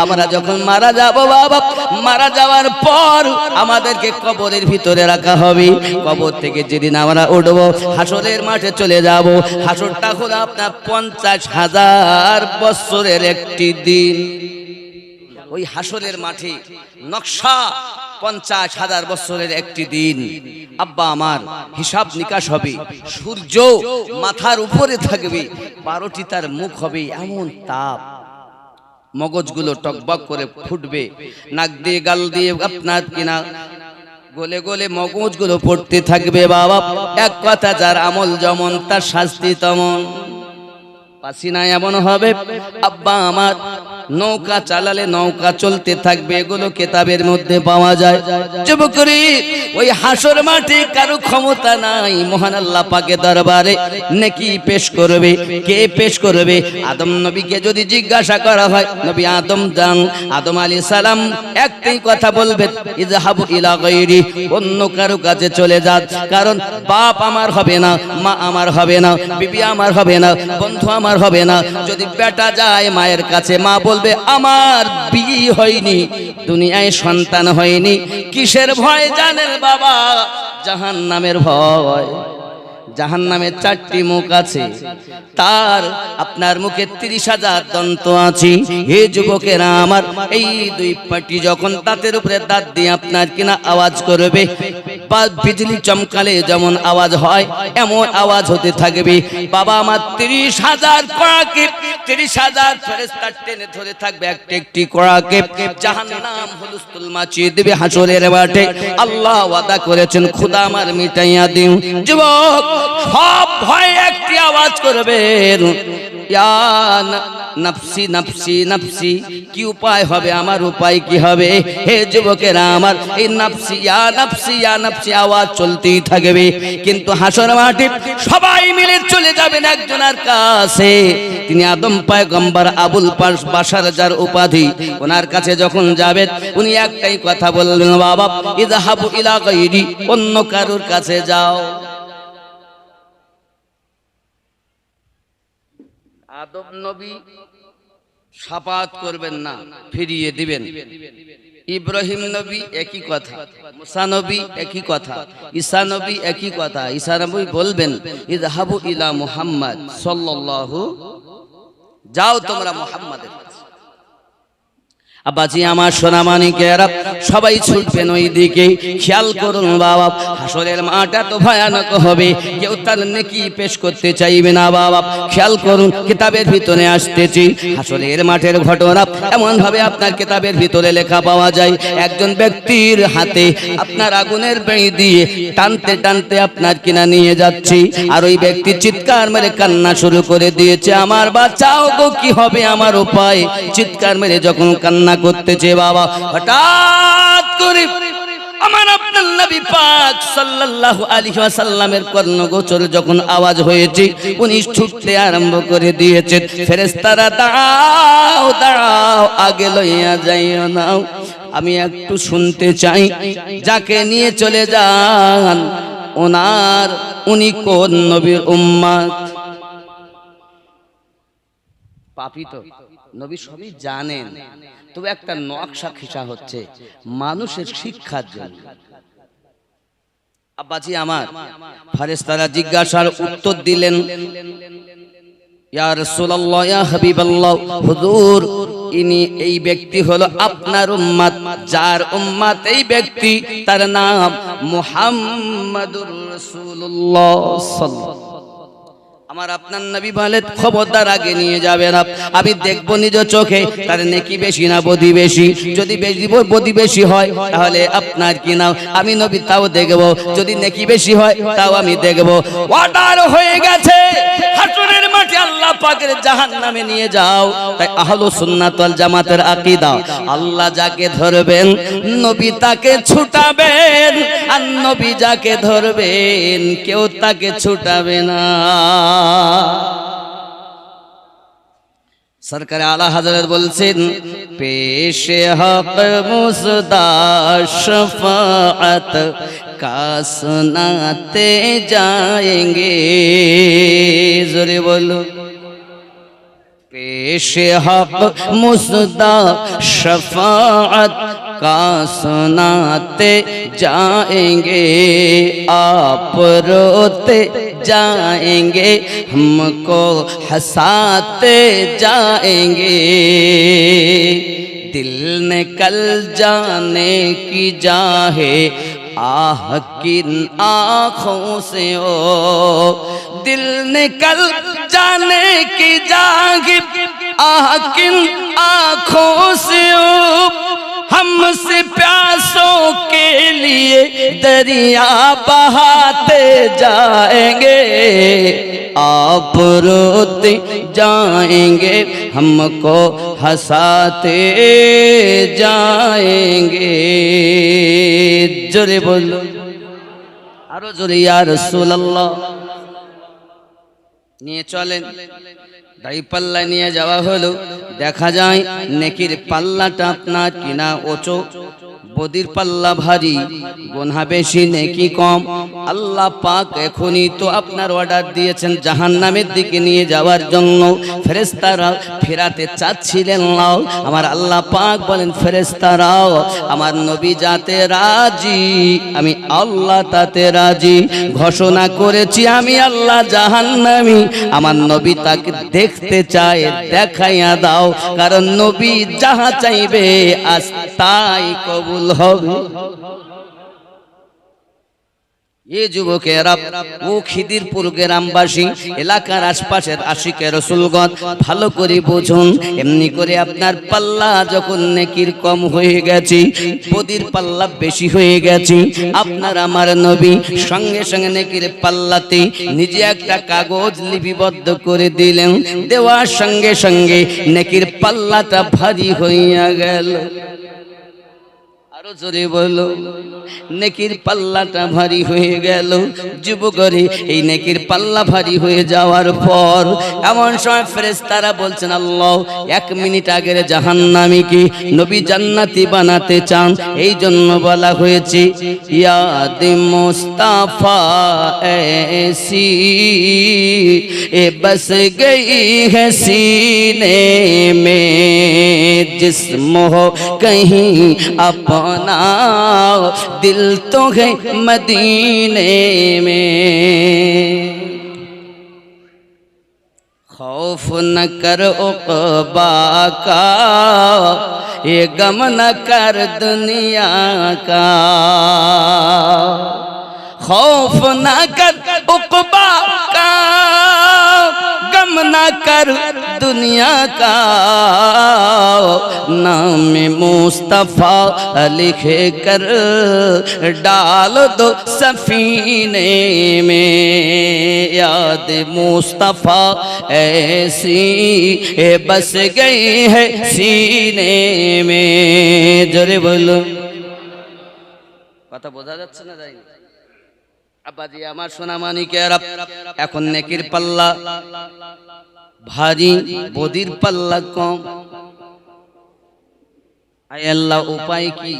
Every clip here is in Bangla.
আমরা যখন মারা যাব বাবা, মারা যাওয়ার পর আমাদেরকে কবরের ভিতরে রাখা হবে। কবর থেকে যেদিন আমরা উঠব, হাসরের মাঠে চলে যাব। হাসরটা হলো আপনার 50,000 বছরের একটি দিন। ওই হাসরের মাঠে নকশা 50,000 বছরের একটি দিন। আব্বা আমার হিসাব নিকাশ হবে, সূর্য মাথার উপরে থাকবে, 12টি তার মুখ হবে, এমন তাপ, মগজগুলো টকবক করে ফুটবে, নাক দিয়ে গাল দিয়ে আপনার কিনা গলে গলে মগজগুলো পড়তে থাকবে বাবা। এক কথা, যার আমল যেমন তার শাস্তি তেমন। পাসিনা এমন হবে আব্বা আমার, নৌকা চালালে নৌকা চলতে থাকবে, এগুলো কিতাবের মধ্যে পাওয়া যায়। যুবকরি, ওই হাসর মাঠে কারো ক্ষমতা নাই মহান আল্লাহ পাকের দরবারে নেকি পেশ করবে। কে পেশ করবে? আদম নবীকে যদি জিজ্ঞাসা করা হয়, নবী আদম যান, আদম আলাইহিস সালাম একটাই কথা বলবেন, ইযহাবু ইলা গায়রি, অন্য কারো কাছে চলে যান। কারণ বাপ আমার হবে না, মা আমার হবে না, বিবি আমার হবে না, বন্ধু আমার হবে না। যদি বেটা যায় মায়ের কাছে, মা বলবে আমার বিয়ে হয়নি, দুনিয়ায় সন্তান হয়নি। কিসের ভয় জানেন বাবা? জাহান্নামের ভয়। জাহান্নামের 4টি মুখ আছে, তার আপনার মুখে 30,000 দন্ত আছে। হে যুবকেরা আমার, এই 2 পাটি যখন দাঁতের উপরে দাঁত দিয়ে আপনার কিনা আওয়াজ করবে, বা বিজলি চমকালে যেমন আওয়াজ হয় এমন আওয়াজ হতে থাকবে বাবা আমার। 30,000 কড়াকে, 30,000 ফেরেশতা টেনে ধরে থাকবে একটি একটি কড়াকে। জাহান্নাম হুলস্থুল মাচিয়ে দেবে হাসরের মাঠে। আল্লাহ ওয়াদা করেছেন, খোদা আমার মিটাইয়া দিও। যুবক সব ভয় একটি আওয়াজ করবেন, ইয়া নফসি নফসি নফসি। কি উপায় হবে আমার? উপায় কি হবে? হে যুবকেরা আমার, এই নফসি ইয়া নফসি ইয়া নফসি আওয়াজ চলতেই থাকবে। কিন্তু হাসর মাঠে সবাই মিলে চলে যাবেন একজনের কাছে, তিনি আদম পয়গম্বর আবুল বাশার, যার উপাধি। ওনার কাছে যখন যাবেন, উনি একটাই কথা বললেন, বাবা ইযহাবু ইলা গায়রি, অন্য কারোর কাছে যাও। আদম নবী শাফাত করবেন না, ফিরিয়ে দিবেন। ইব্রাহিম নবী একই কথা, মুসা নবী একই কথা, ঈসা নবী একই কথা। ঈসা নবী বলবেন, ইযহাবু ইলা মুহাম্মদ সাল্লাল্লাহু, যাও তোমরা মুহাম্মাদের কাছে। আব্বাজি আমার সোনামানিকেরা সবাই ছুটবেন ওই দিকে। খেয়াল করুন বাবা, হাসরের মাঠটা তো ভয়ানক হবে, কেউ তার নেকি পেশ করতে চাইবে না বাবা। খেয়াল করুন, কিতাবের ভিতরে আসতেছি হাসরের মাঠের ঘটনা এমন ভাবে আপনার কিতাবের ভিতরে লেখা পাওয়া যায়। একজন ব্যক্তির হাতে আপনার আগুনের বেড়ি দিয়ে টানতে টানতে আপনার কিনা নিয়ে যাচ্ছি, আর ওই ব্যক্তি চিৎকার মেরে কান্না শুরু করে দিয়েছে, আমার বাঁচাও গো, কি হবে আমার উপায়? চিৎকার মেরে যখন কান্না করতেছে বাবা, হঠাৎ করে আমার আপনার নবী পাক সাল্লাল্লাহু আলাইহি ওয়াসাল্লামের কর্ণগোচর যখন আওয়াজ হয়েছে, উনি ছুটতে আরম্ভ করে দিয়েছেন। ফেরেশতারা দাঁড়াও দাঁড়াও, আগে লইয়া যাইও না, আমি একটু শুনতে চাই। যাকে নিয়ে চলে যান, উনি কোন নবীর উম্মত? পাপী তো নবী সবই জানেন, তবে একটা নকশা খিসা হচ্ছে মানুষের শিক্ষার জন্য। আব্বাজি আমার, ফেরেশতারা জিজ্ঞাসার উত্তর দিলেন, ইয়া রাসূলুল্লাহ, ইয়া হাবিবাল্লাহ, হুজুর ইনি এই ব্যক্তি হলো আপনার উম্মত, যার উম্মত এই ব্যক্তি, তার নাম মুহাম্মাদুর রাসূলুল্লাহ সাল্লাল্লাহু। আমার আপনার নবী বলেন, খবরদার আগে নিয়ে যাবেন, আমি দেখবো নিজ চোখে তার নেকি বেশি না বদি বেশি। যদি বদি বেশি হয় তাহলে আপনার কি নাও, আমি নবী তাও দেখবো। যদি নেকি বেশি হয় তাও আমি দেখবো। অর্ডার হয়ে গেছে, হাসরের মাঠে আল্লাহ পাকের জাহান্নামে নিয়ে যাও। তাই আহলুস সুন্নাত ওয়াল জামাতের আকীদা, আল্লাহ যাকে ধরবেন নবী তাকে ছুটাবেন, আর নবী যাকে ধরবেন কেউ তাকে ছুটাবে না। সরকার আলা হযরত বলছেন, পেশে হক মুসদা শফাআত কা সুনাতে যায়েঙ্গে। জোরে বলো, पेशे हक मुसदा शफाअत का सुनाते जाएंगे, आप रोते जाएंगे, हमको हंसाते जाएंगे। दिल निकल जाने की जाहे आह किन आँखों से ओ, दिल निकल जाने की जाहे आह किन आँखों से ओ, हमसे प्यासों के लिए दरिया बहाते जाएंगे, आप रोते जाएंगे, हमको हंसाते जाएंगे। जोरे बोलो आरो जोरे या রাসূলুল্লাহ। নিয়ে চলেন, দাড়ি পাল্লা নিয়ে যাওয়া হলো। দেখা যায় নেকির পাল্লাটা আপনার কিনা ওচো, বদির পাল্লা ভারী, গুনাহ বেশি নেকি কম। আল্লাহ পাক এখনই তো আপনার অর্ডার দিয়েছেন জাহান্নামের দিকে নিয়ে যাওয়ার জন্য। ফেরেশতারা ফেরাতে চাচ্ছিলেন না, আমার আল্লাহ পাক বলেন ফেরেশতারাও আমার নবী যাতে রাজি, আমি আল্লাহ তাতে রাজি। ঘোষণা করেছি আমি আল্লাহ জাহান্নামী, আমার নবী তাকে দেখতে চায়, দেখাইয়া দাও, কারণ নবী যাহা চাইবে আজ তাই কবুল হবে। এ যুবকেরা ও খিদিরপুর গ্রামবাসী এলাকার আশপাশের আশিকে রাসূলগণ ভালো করে বুঝুন। এমনি করে আপনার পাল্লা যখন নেকির কম হয়ে গেছে, বদির পাল্লা বেশি হয়ে গেছে, আপনার আমার নবী সঙ্গে সঙ্গে নেকির পাল্লাতে নিজে একটা কাগজ লিপিবদ্ধ করে দিলেন। দেওয়ার সঙ্গে সঙ্গে নেকির পাল্লাটা ভারী হইয়া গেল। আরো জোরে বলো, নেকির পাল্লাটা ভারী হয়ে গেল। যুবকরে এই নেকির পাল্লা ভারী হয়ে যাওয়ার পর এমন সময় ফেরেশতারা বলছেন আল্লাহ 1 মিনিট আগের জাহান্নামীকে নবী জান্নাতি বানাতে চান, এই জন্য বলা হয়েছে ইয়াদ মুস্তাফা ऐसी ए बस गई है सीने में, जिस्म हो कहीं अपना दिल तो है मदीने में। खौफ न कर उक़बा का, ये गम न कर दुनिया का, खौफ न कर उक़बा का, गम न कर दुनिया का, नाम मुस्तफा लिखे कर डाल दो सफीने में, याद मुस्तफा ऐसी बस गई है सीने में। जोरे बोलो, কথা বোঝা যাচ্ছে না? যাই আব্বাজি আমার সোনা মানিকেরা, এখন নেকির পাল্লা ভারী, বদির পাল্লা কম। আয় আল্লাহ উপায় কি?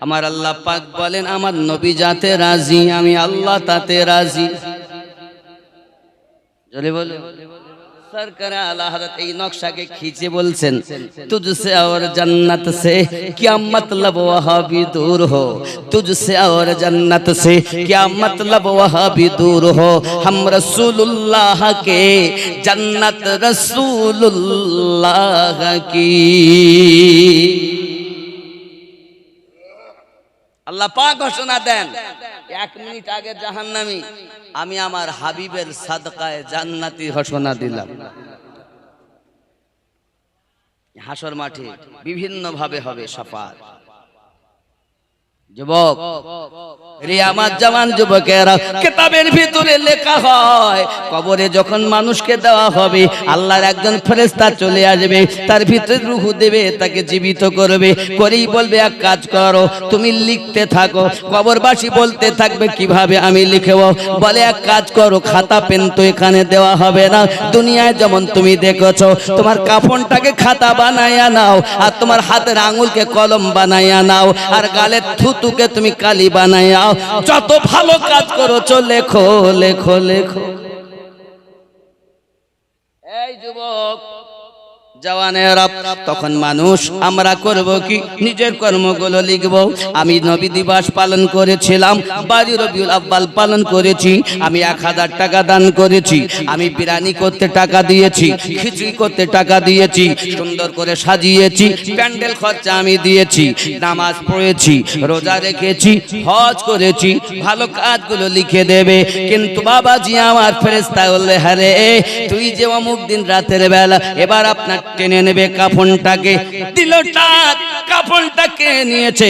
আমার আল্লাহ পাক বলেন আমার নবী যাতে রাজি, আমি আল্লাহ তাতে রাজি। জোরে বলো। सरकार आला हज़रत এই নকশাকে खींचे बोलছেন तुझसे और जन्नत से क्या मतलब वहाँ भी दूर हो, तुझसे और जन्नत से क्या मतलब वहाँ भी दूर हो, हम रसूलुल्लाह के जन्नत रसूलुल्लाह की। আল্লাহ পাক ঘোষণা দেন 1 মিনিট আগে জাহান্নামী, আমি আমার হাবিবের সাদকায়ে জান্নাতি ঘোষণা দিলাম। হাসর মাঠে বিভিন্ন ভাবে হবে শাফাত। যুবক রে আমার জওয়ান যুবকেরা, কিতাবের ভিতরে লেখা হয় কবরে যখন মানুষকে দেওয়া হবে আল্লাহর একজন ফেরেশতা চলে আসবে, তার ভিতরে রূহ দেবে, তাকে জীবিত করবে, করেই বলবে এক কাজ করো তুমি লিখতে থাকো। কবরবাসী বলতে থাকবে কিভাবে আমি লিখব? বলে এক কাজ করো, খাতা পেন তো এখানে দেওয়া হবে না, দুনিয়ায় যেমন তুমি দেখেছো তোমার কাফনটাকে খাতা বানায়া নাও, আর তোমার হাতের আঙুলকে কলম বানায়া নাও, আর গালের থুতুকে তুমি কালি বানায়াও, যত ভালো কাজ করেছো লেখো লেখো লেখো। এই যুবক জওয়ানেরা, তখন মানুষ আমরা করব কি, নিজের কর্মগুলো লিখব। আমি নবী দিবস পালন করেছিলাম, 12 রবিউল আউয়াল পালন করেছি, আমি 1000 টাকা দান করেছি, আমি বিরিয়ানি করতে টাকা দিয়েছি, খিচুড়ি করতে টাকা দিয়েছি, সুন্দর করে সাজিয়েছি, প্যান্ডেল খরচা আমি দিয়েছি, নামাজ পড়েছি, রোজা রেখেছি, হজ করেছি, ভালো কাজগুলো লিখে দেবে। কিন্তু বাবাজি আমার ফেরেশতা বললে, আরে তুই যে অমুক দিন রাতের বেলা এবার আপনার টেনে নেবে কাফনটাকে, দিল টাক, কাফনটাকে নিয়েছে,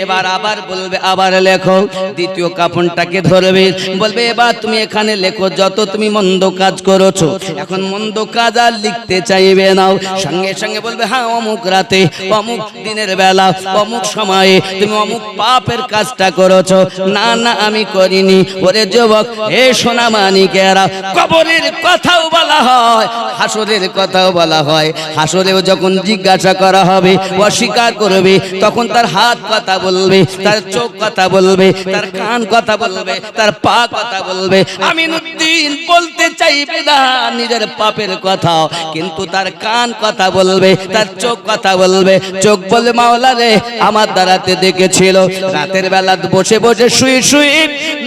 এবার আবার বলবে আবার লেখো, দ্বিতীয় কাফনটাকে ধরবে, বলবে এবার তুমি এখানে লেখো যত তুমি মন্দ কাজ করেছো। এখন মন্দ কাজ আর লিখতে চাইবে না, সঙ্গে সঙ্গে বলবে হ্যাঁ অমুক রাতে, অমুক দিনের বেলা, অমুক সময়ে তুমি অমুক পাপের কাজটা করেছো। না না আমি করিনি। ওরে যুবক, এ সোনা মানিকেরা, কবরের কথাও বলা হয়, হাসরের কথাও বলা হয়। হাসরেও যখন জিজ্ঞাসা করা হবে, অস্বীকার করবে, তখন তার হাত কথা বলবে, তার চোখ কথা বলবে, তার কান কথা বলবে, তার পা কথা বলবে। আমিনুদ্দিন বলতে চাইবে না নিজের পাপের কথা, কিন্তু তার কান কথা বলবে, তার চোখ কথা বলবে। চোখ বলে মাওলা রে আমার দ্বারাতে দেখেছিল, রাতের বেলা বসে বসে শুয়ে শুয়ে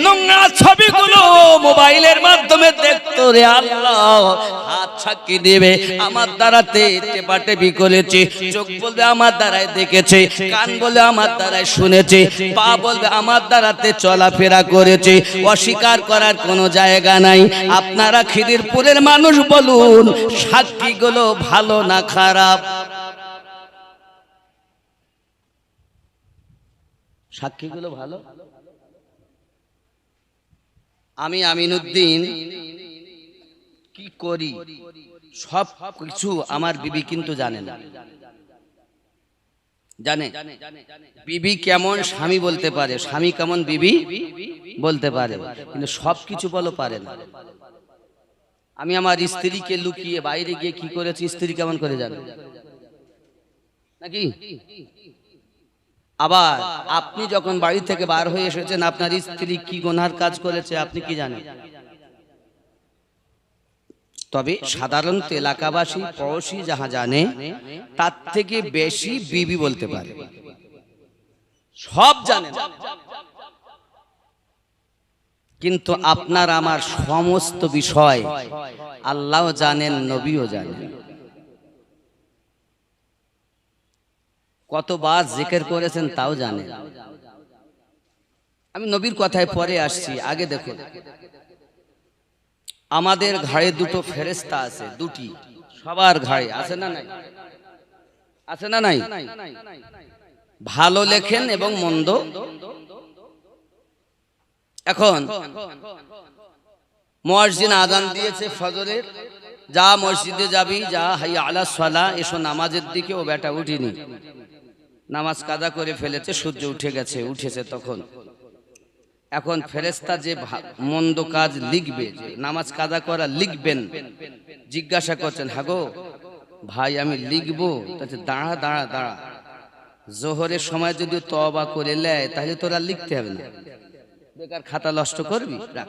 নোংরা ছবিগুলো মোবাইলের মাধ্যমে দেখতো রে আল্লাহ। হাত সাক্ষী দেবে আমার দ্বারাতে টেপাটেপি করেছে, চোখ বলবে আমার দ্বারাই দেখেছে, কান বলে আমার দ্বারাই শুনেছে, পা বলবে আমার দ্বারাতে চলাফেরা করেছে। অস্বীকার করার কোনো জায়গা নাই। আপনারা খিদিরপুরের মানুষ বলুন, সাক্ষীগুলো ভালো না খারাপ? সাক্ষীগুলো ভালো? আমি আমিনুদ্দিন কি করি সব কিছু আমার বিবি কিন্তু জানে না। জানে বিবি কেমন স্বামী বলতে পারে, স্বামী কেমন বিবি বলতে পারে, কিন্তু সব কিছু বলো পারে না। আমি আমার স্ত্রীকে লুকিয়ে বাইরে গিয়ে কি করেছি, স্ত্রী কেমন করে জানে নাকি? আবার আপনি যখন বাড়ি থেকে বার হয়ে এসেছেন, আপনার স্ত্রী কি গুনার কাজ করেছে আপনি কি জানেন? তবে সাধারণত এলাকাবাসী পড়োশি যাহা জানে তার থেকে বেশি বিবি বলতে পারে, সব জানে না। কিন্তু আপনার আমার সমস্ত বিষয় আল্লাহ জানেন, নবীও জানেন। কতবার জিকির করেছেন তাও জানেন। আমি নবীর কথায় পরে আসছি, আগে দেখুন আমাদের ঘাড়ে দুটো ফেরেশতা আছে, দুটি, সবার ঘাড়ে আছে না নাই? আছে না নাই? ভালো লেখেন এবং মন্দ। এখন মুয়াজ্জিন আযান দিয়েছে ফজরের, যা মসজিদে যাবি, যা হাইয়া আলা সালাহ, এসো নামাজের দিকে। ও বেটা উঠিনি, নামাজ কাজা করে ফেলেছে, সূর্য উঠে গেছে, উঠেছে তখন। এখন ফেরেশতা যে মন্দ কাজ লিখবে, যে নামাজ কাজা করা লিখবেন, জিজ্ঞাসা করছেন হ্যাঁ গো ভাই আমি লিখবো। দাঁড়া দাঁড়া দাঁড়া, জোহরের সময় যদি তওবা করে নেয় তাহলে তোরা লিখতে হবে না, বেকার খাতা নষ্ট করবি, রাখ।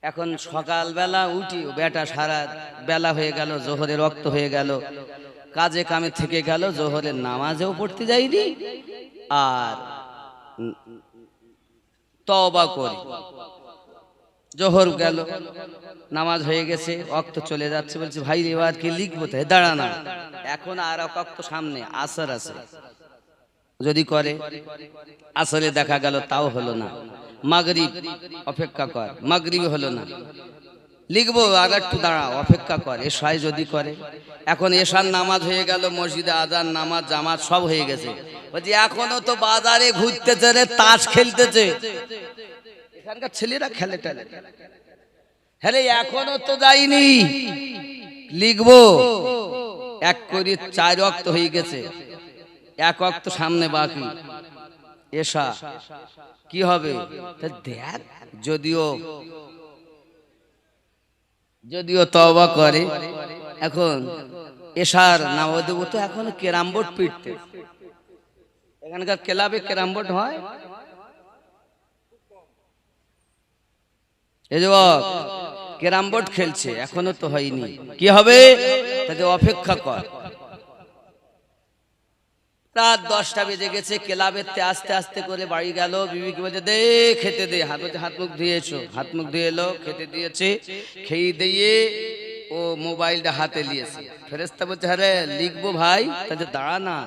এখন সকালবেলা উঠি, বেটা সারা বেলা হয়ে গেল, জোহরের রক্ত হয়ে গেল, কাজে কামে থেকে গেল, জোহরের নামাজেও পড়তে যাইনি, আর তওবা করি। জোহর গেল, নামাজ হয়ে গেছে, ওয়াক্ত চলে যাচ্ছে, বলছে ভাই এবার কি লিখবো? তাই দাঁড়া না, এখন আর ওয়াক্ত সামনে, আসর আছে, যদি করে আসরে দেখা গেল তাও হলো না, মাগরিব অপেক্ষা কর, মাগরিব হলো না, লিখবো আর একটু দাঁড়া, অপেক্ষা কর, এশায় যদি করে। এখন এশার নামাজ হয়ে গেল, মসজিদে আজান, নামাজ, জামাত সব হয়ে গেছে, বলছি এখনো তো বাজারে ঘুরতেছে রে, তাস খেলতেছে। এখানকার ছেলেরা খেলে টেলে, হ্যাঁ এখনো তো যাইনি, লিখবো। এক করে 4 ওয়াক্ত হয়ে গেছে, 1 ওয়াক্ত সামনে বাকি, এশা কি হবে? দেখ, যদিও তওবা করে, এখন এশার নামাজ দেবো তো এখন ক্যারাম বোর্ড পিটতে। এখানকার ক্লাবে ক্যারাম বোর্ড হয়, এই যুবক ক্যারাম বোর্ড খেলছে, এখনো তো হয়নি, কি হবে? তাদের অপেক্ষা কর। রাত 10টা বেজে গেছে, ক্লাবেতে আস্তে আস্তে করে বাড়ি গেল। বিবিকে বলছে দে খেতে দে, হাত মুখ ধুয়েছো, হাত মুখ ধুয়ে এলো, খেতে দিয়েছে, খেয়ে দিয়ে ও মোবাইলটা হাতে নিয়েছে। ফেরেশতা বলছে আরে লিখবো ভাই, তাহলে দাঁড়া না,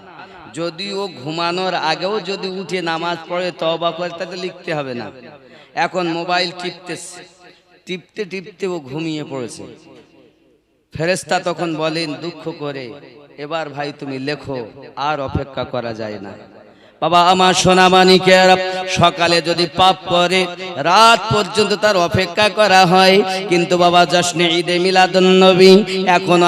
যদি ও ঘুমানোর আগেও যদি উঠে নামাজ পড়ে তওবা করে তাহলে লিখতে হবে না। এখন মোবাইল টিপতেছে, টিপতে টিপতে ও ঘুমিয়ে পড়েছে। ফেরেশতা তখন বলেন দুঃখ করে, এবার ভাই তুমি লেখো, আর অপেক্ষা করা যায় না। বাবা আমার সোনা মানিকের, সকালে যদি পাপ করে রাত পর্যন্ত তার অপেক্ষা করা হয়। কিন্তু বাবা জশ্নে ঈদে মিলাদুন নবী এখনো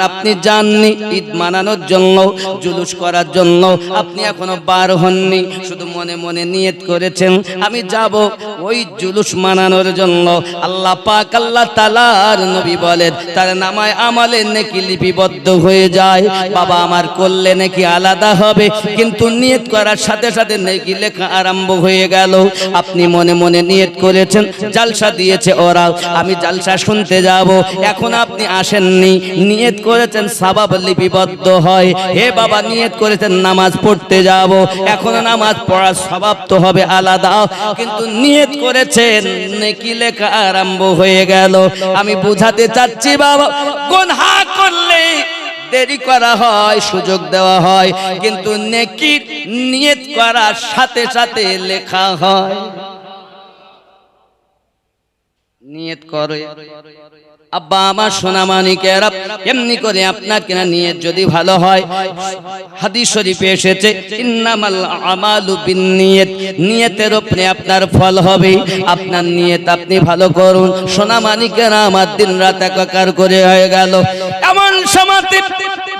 আপনি যাননি ঈদ মানানোর জন্য, জুলুস করার জন্য আপনি এখনো বার হননি। শুধু মনে মনে নিয়ত করেছেন আমি যাব ওই জুলুস মানানোর জন্য। আল্লাহ পাক আল্লাহ তাআলার নবী বলেন তার নামায় আমলে নেকি লিপিবদ্ধ হয়ে যায়। বাবা আমার করলে নাকি আলাদা হবে, কিন্তু নিয়ত করার সাথে সাথে নেকি লেখা আরম্ভ হয়ে গেল। আপনি মনে মনে নিয়ত করেছেন, জালসা দিয়েছে ওরা, আমি জালসা শুনতে যাব, এখন আপনি আসেননি, নিয়ত করেছেন সওয়াব লিপিবদ্ধ হয়। হে বাবা নিয়ত করেছেন নামাজ পড়তে যাব, এখন নামাজ পড়ার সওয়াব তো হবে আলাদা, কিন্তু নিয়ত করেছেন নেকি লেখা আরম্ভ হয়ে গেল। আমি বুঝাতে চাচ্ছি বাবা, গুনাহ করলে দেরি করা হয়, সুযোগ দেওয়া হয়, কিন্তু নেকি নিয়ত করার সাথে সাথে লেখা হয়। নিয়ত করে আব্বা আমার সোনা মানিকেরা, এমনি করে আপনার কিনা নিয়ত যদি ভালো হয়, হাদিস শরীফে এসেছে ইন্নামাল আমালু বিন্নিয়াত, নিয়তের উপরে আপনার ফল হবে। আপনার নিয়ত আপনি ভালো করুন। সোনা মানিকেরা আমার দিন রাত একাকার করে হয়ে গেল। এমন সময়তে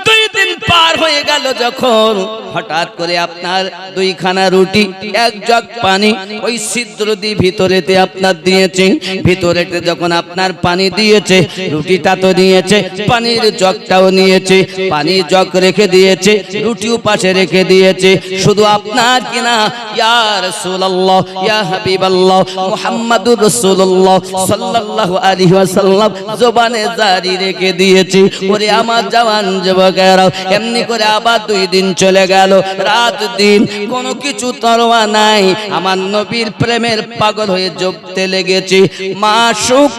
2 দিন পার হয়ে গেল, যখন হঠাৎ করে আপনার 2খানা রুটি 1 জগ পানি ওই ছিদ্র দিয়ে ভিতরেতে আপনার দিয়েছে, ভিতরেতে যখন আপনার পানি দিয়েছে, রুটিটা তো নিয়েছে, পানির জগটাও নিয়েছে, পানির জগ রেখে দিয়েছে, রুটিও পাশে রেখে দিয়েছে। শুধু আপনার কিনা ইয়া রাসূলুল্লাহ ইয়া হাবিবাল্লাহ মুহাম্মাদুর রাসূলুল্লাহ সাল্লাল্লাহু আলাইহি ওয়াসাল্লাম জবানে জারি রেখে দিয়েছে। ওরে আমার জওয়ান যুবকেরা, এমনি করে আবার 2 দিন চলে গেল, রাত দিন কোনো কিছু তরোয়া নাই। আমার নবীর প্রেমের পাগল হয়ে জপতে লেগেছে। মাশুক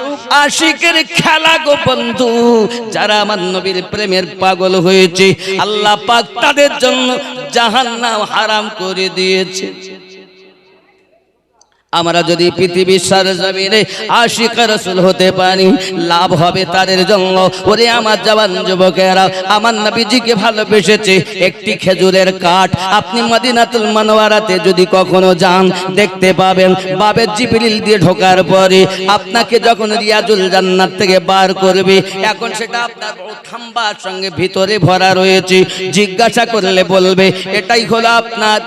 আশিকের খেলা গো বন্ধু, যারা আমার নবীর প্রেমের পাগল হয়েছে আল্লাহ পাক তাদের জন্য জাহান্নাম হারাম করে দিয়েছে। আমরা যদি পৃথিবীর সরজমিনে আশিক রাসূল হতে পারি, লাভ হবে তাদের জন্য। ওরে আমার জওয়ান যুবকেরা, আমার নবীজিকে ভালোবেসেছে একটি খেজুরের কাঠ। আপনি মদিনাতুল মুনাওয়ারাতে যদি কখনো যান, দেখতে পাবেন বাবে জিবরিল দিয়ে ঢোকার পরে আপনাকে যখন রিয়াজুল জান্নাত থেকে বার করবে, এখন সেটা আপনার খাম্বার সঙ্গে ভিতরে ভরা রয়েছে। জিজ্ঞাসা করলে বলবে এটাই হলো আপনার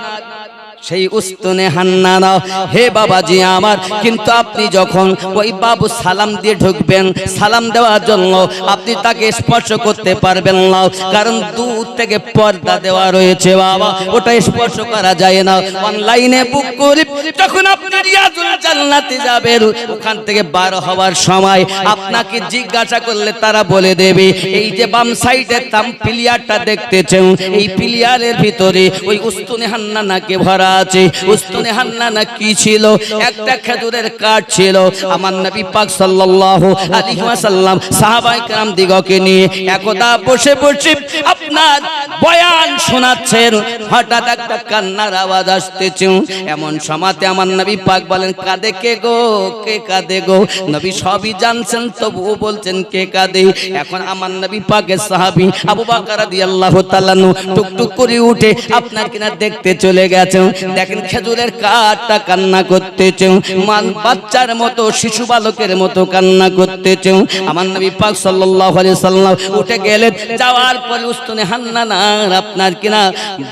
সেই উস্তুনে হান্নানা। হে বাবাজি আমার, কিন্তু আপনি যখন ওই বাবু সালাম দিয়ে ঢুকবেন, সালাম দেওয়ার জন্য আপনি তাকে স্পর্শ করতে পারবেন না, কারণ দূর থেকে পর্দা দেওয়া রয়েছে বাবা, ওটা স্পর্শ করা যায় না। অনলাইনে বুক করে যখন আপনি রিয়াজুল জান্নাতে যাবেন, ওখান থেকে বার হওয়ার সময় আপনাকে জিজ্ঞাসা করলে তারা বলে দেবে এই যে বাম সাইডে তাম প্লেয়ারটা দেখতেছেন, এই প্লেয়ারের ভিতরে ওই উস্তুনে হান্নানাকে ভরা আছে। উস্তুনে হান্নানা কি ছিল? একটা খেজুরের কাঠ ছিল। আমার নবী পাক সাল্লাল্লাহু আলাইহি ওয়াসাল্লাম সাহাবায়ে কেরাম দিগকে নিয়ে একদা বসে বসে আপনার বয়ান শোনাচ্ছেন, হঠাৎ একটা কান্নার আওয়াজ আসতেছে। এমন সময়তে আমার নবী পাক বলেন কাঁদে কে গো, কে কাঁদে গো? নবী সবই জানছেন, তবুও বলছেন কে কাঁদে। এখন আমার নবী পাকের সাহাবী আবু বকর রাদিয়াল্লাহু তাআলা টুকটুক করে উঠে আপনার কিনা দেখতে চলে গেছেন। দেখেন খেজুরের কাঠটা কান্না করতেছে, মান বাচ্চার মতো, শিশু বালকের মতো কান্না করতেছে। আমার নবী পাক সাল্লাল্লাহু আলাইহি সাল্লাম উঠে গেলেন, যাওয়ার পরে উস্তুনে হান্নানার আপনার কিনা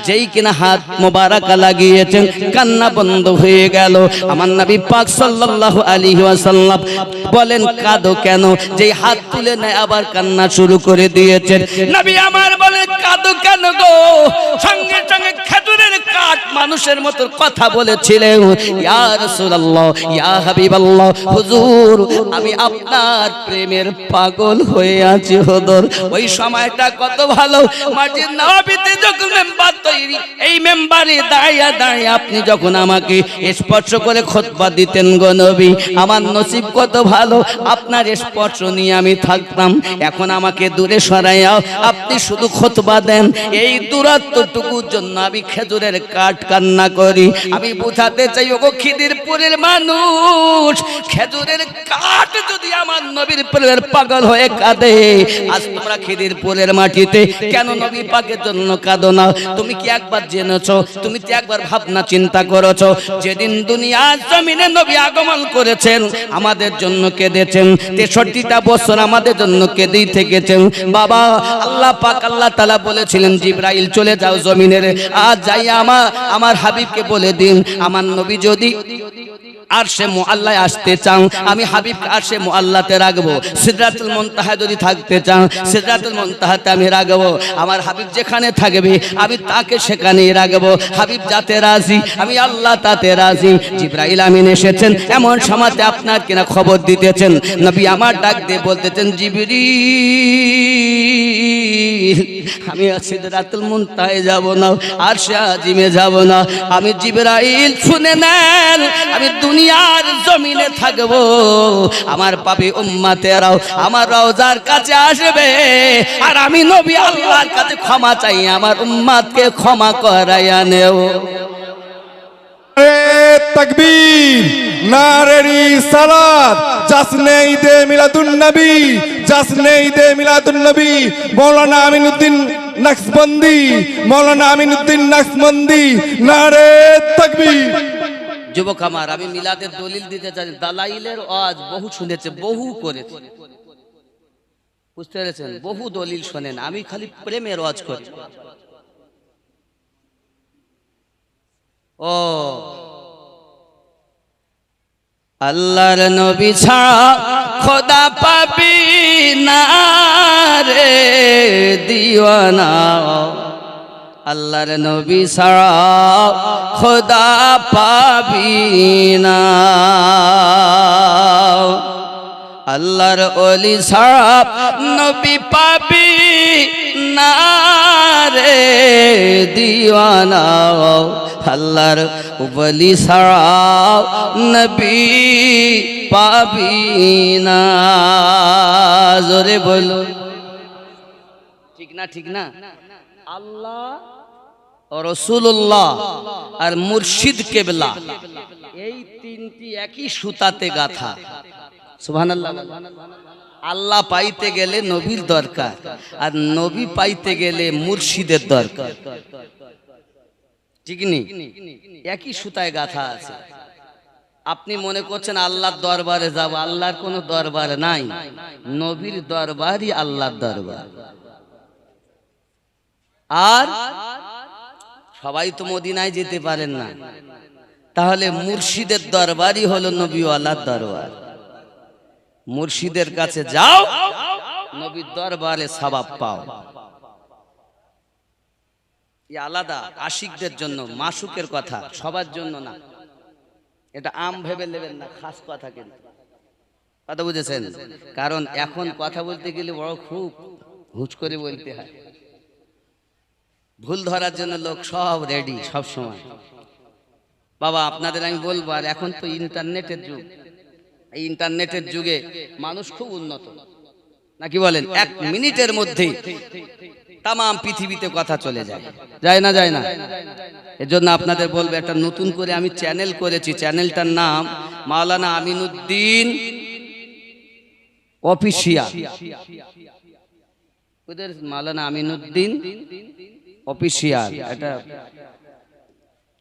যেই কিনা হাত মোবারক লাগিয়েছেন, কান্না বন্ধ হয়ে গেল। আমার নবী পাক সাল্লাল্লাহু আলাইহি ওয়াসাল্লাম বলেন কাঁদো কেন? যেই হাত তুলে নেয় আবার কান্না শুরু করে দিয়েছেন। নবী আমার বলে কাঁদো কেন গো? সঙ্গে সঙ্গে খেজুরের কাঠ মানুষের মতো কথা বলেছিলেন, ইয়া রাসূলুল্লাহ, ইয়া হাবিবাল্লাহ, হুজুর আমি আপনার প্রেমের পাগল হয়ে আছি হুজুর। ওই সময়টা কত ভালো, মসজিদ নববীতে যখন মেম্বার তৈরি, এই মেম্বারে দাঁড়িয়ে দাঁড়িয়ে আপনি যখন আমাকে স্পর্শ করে খুতবা দিতেন গো নবী, আমার নসিব কত ভালো, আপনার স্পর্শ নিয়ে আমি থাকতাম। এখন আমাকে দূরে সরাইয়া আপনি শুধু খুতবা দেন, এই দূরত্বটুকুর জন্য আমি খেজুরের কাঠ কান্না করি। আমি বুঝাতে চাই ওগো খিদিরপুরের মানুষ, খেজুরের কাঠ যদি আমার নবীর প্রেমের পাগল হয়ে কাঁদে, আজ তোমরা খিদিরপুরের মাটিতে কেন নবী পাকের জন্য কাঁদো না? তুমি কি একবার জেনেছো, তুমি কি একবার ভাবনা চিন্তা করেছো, যেদিন দুনিয়ার জমিনে নবী আগমন করেছেন আমাদের জন্য কেঁদেছেন, 63টা বছর আমাদের জন্য কেঁদেই থেকেছেন বাবা। আল্লাহ পাক আল্লাহ তাআলা বলেছিলেন জিবরাইল চলে যাও জমিনের, আজ যাই আমার হাবিবকে বলে দিন আমার নবী যদি আরশে মুআল্লায় আসতে চান, আমি হাবিবকে আরশে মুআল্লাতে রাখবো। সিদরাতুল মুনতাহা যদি থাকতে চান, সিদরাতুল মুনতাহাতে আমি রাখবো। আমার হাবিব যেখানে থাকবে আমি তাকে সেখানেই রাখবো। হাবিব যাতে রাজি, আমি আল্লাহ তাতে রাজি। জিবরাইল আমিন এসেছেন, এমন সময়তে আপনার কিনা খবর দিতেছেন, নবী আমার ডাক দিয়ে বলতেছেন জিবরিল আমি সিদরাতুল মুনতাহায় যাব না, আরশে আজিমে যাব না। আমি জিবরাইল শুনে নেন, আমি দুনিয়ার জমিনে থাকবো, আমার পাপী উম্মতেরাও আমার রওজার কাছে আসবে, আর আমি নবী আল্লাহর কাছে ক্ষমা চাই আমার উম্মতকে ক্ষমা করাইয়া নেও। তাকবীর, নারে রিসালাত, জাসনে ঈদে মিলাদুন নবী, জাসনে ঈদে মিলাদুন নবী। মাওলানা আমিনুদ্দিন নকশবন্দি, মাওলানা আমিনুদ্দিন নকশবন্দি, নারে তাকবীর। যুবক আমার, আমি মিলাদের দলিল দিতে চাই। দালাইলের ওয়াজ বহু শুনেছে, বহু করেছে, বুঝতে পেরেছেন? বহু দলিল শোনেন, আমি খালি প্রেমের ওয়াজ করি। ও আল্লাহর নবী ছাড়া খোদা পাবি না রে দিওয়ানা, আল্লাহর নবী ছাড়া খোদা পাবি না, আল্লাহর ওলি ছাড়া নবী পাবি না রে দিওয়ানা, আল্লাহর ওলি ছাড়া নবী পাবি না। জোরে বলো ঠিক না? ঠিক না? আল্লাহ রাসূলুল্লাহ আর মুর্শিদ কেবলা, এই তিনটি একই সুতাতে গাঁথা। সুবহানাল্লাহ। আল্লাহ পাইতে গেলে নবীর দরকার, আর নবী পাইতে গেলে মুর্শিদের দরকার, ঠিক নি? একই সুতায় গাঁথা আছে। আপনি মনে করছেন আল্লাহর দরবারে যাব, আল্লাহর কোনো দরবার নাই, নবীর দরবারই আল্লাহর দরবার। আর সবাই তো মদিনায় যেতে পারেন না, তাহলে মুর্শিদের দরবারই হলো নবীওয়ালার দরবার। মুর্শিদের কাছে যাও, নবীর দরবারে সওয়াব পাও। এই আলাদা আশিকদের জন্য, মাসুকের কথা, সবার জন্য না। এটা আম ভেবে নেবেন না, খাস কথা। কিন্তু কথা বুঝেছেন? কারণ এখন কথা বলতে গেলে বড় খুব হুঁচ করে বলতে হয়, ভুল ধরার জন্য লোক সব রেডি সব সময়। বাবা আপনাদের আমি বলবো, আর এখন তো ইন্টারনেটের যুগ, এই ইন্টারনেটের যুগে মানুষ খুব উন্নত, নাকি বলেন? 1 মিনিটের মধ্যে তাম পৃথিবীতে কথা চলে যায়, যায় না? যায় না? এজন্য আপনাদের বলবো, একটা নতুন করে আমি চ্যানেল করেছি, চ্যানেলটার নাম মাওলানা আমিনুদ্দিন অফিসিয়াল। ওদের মাওলানা আমিনুদ্দিন অফিসিয়াল একটা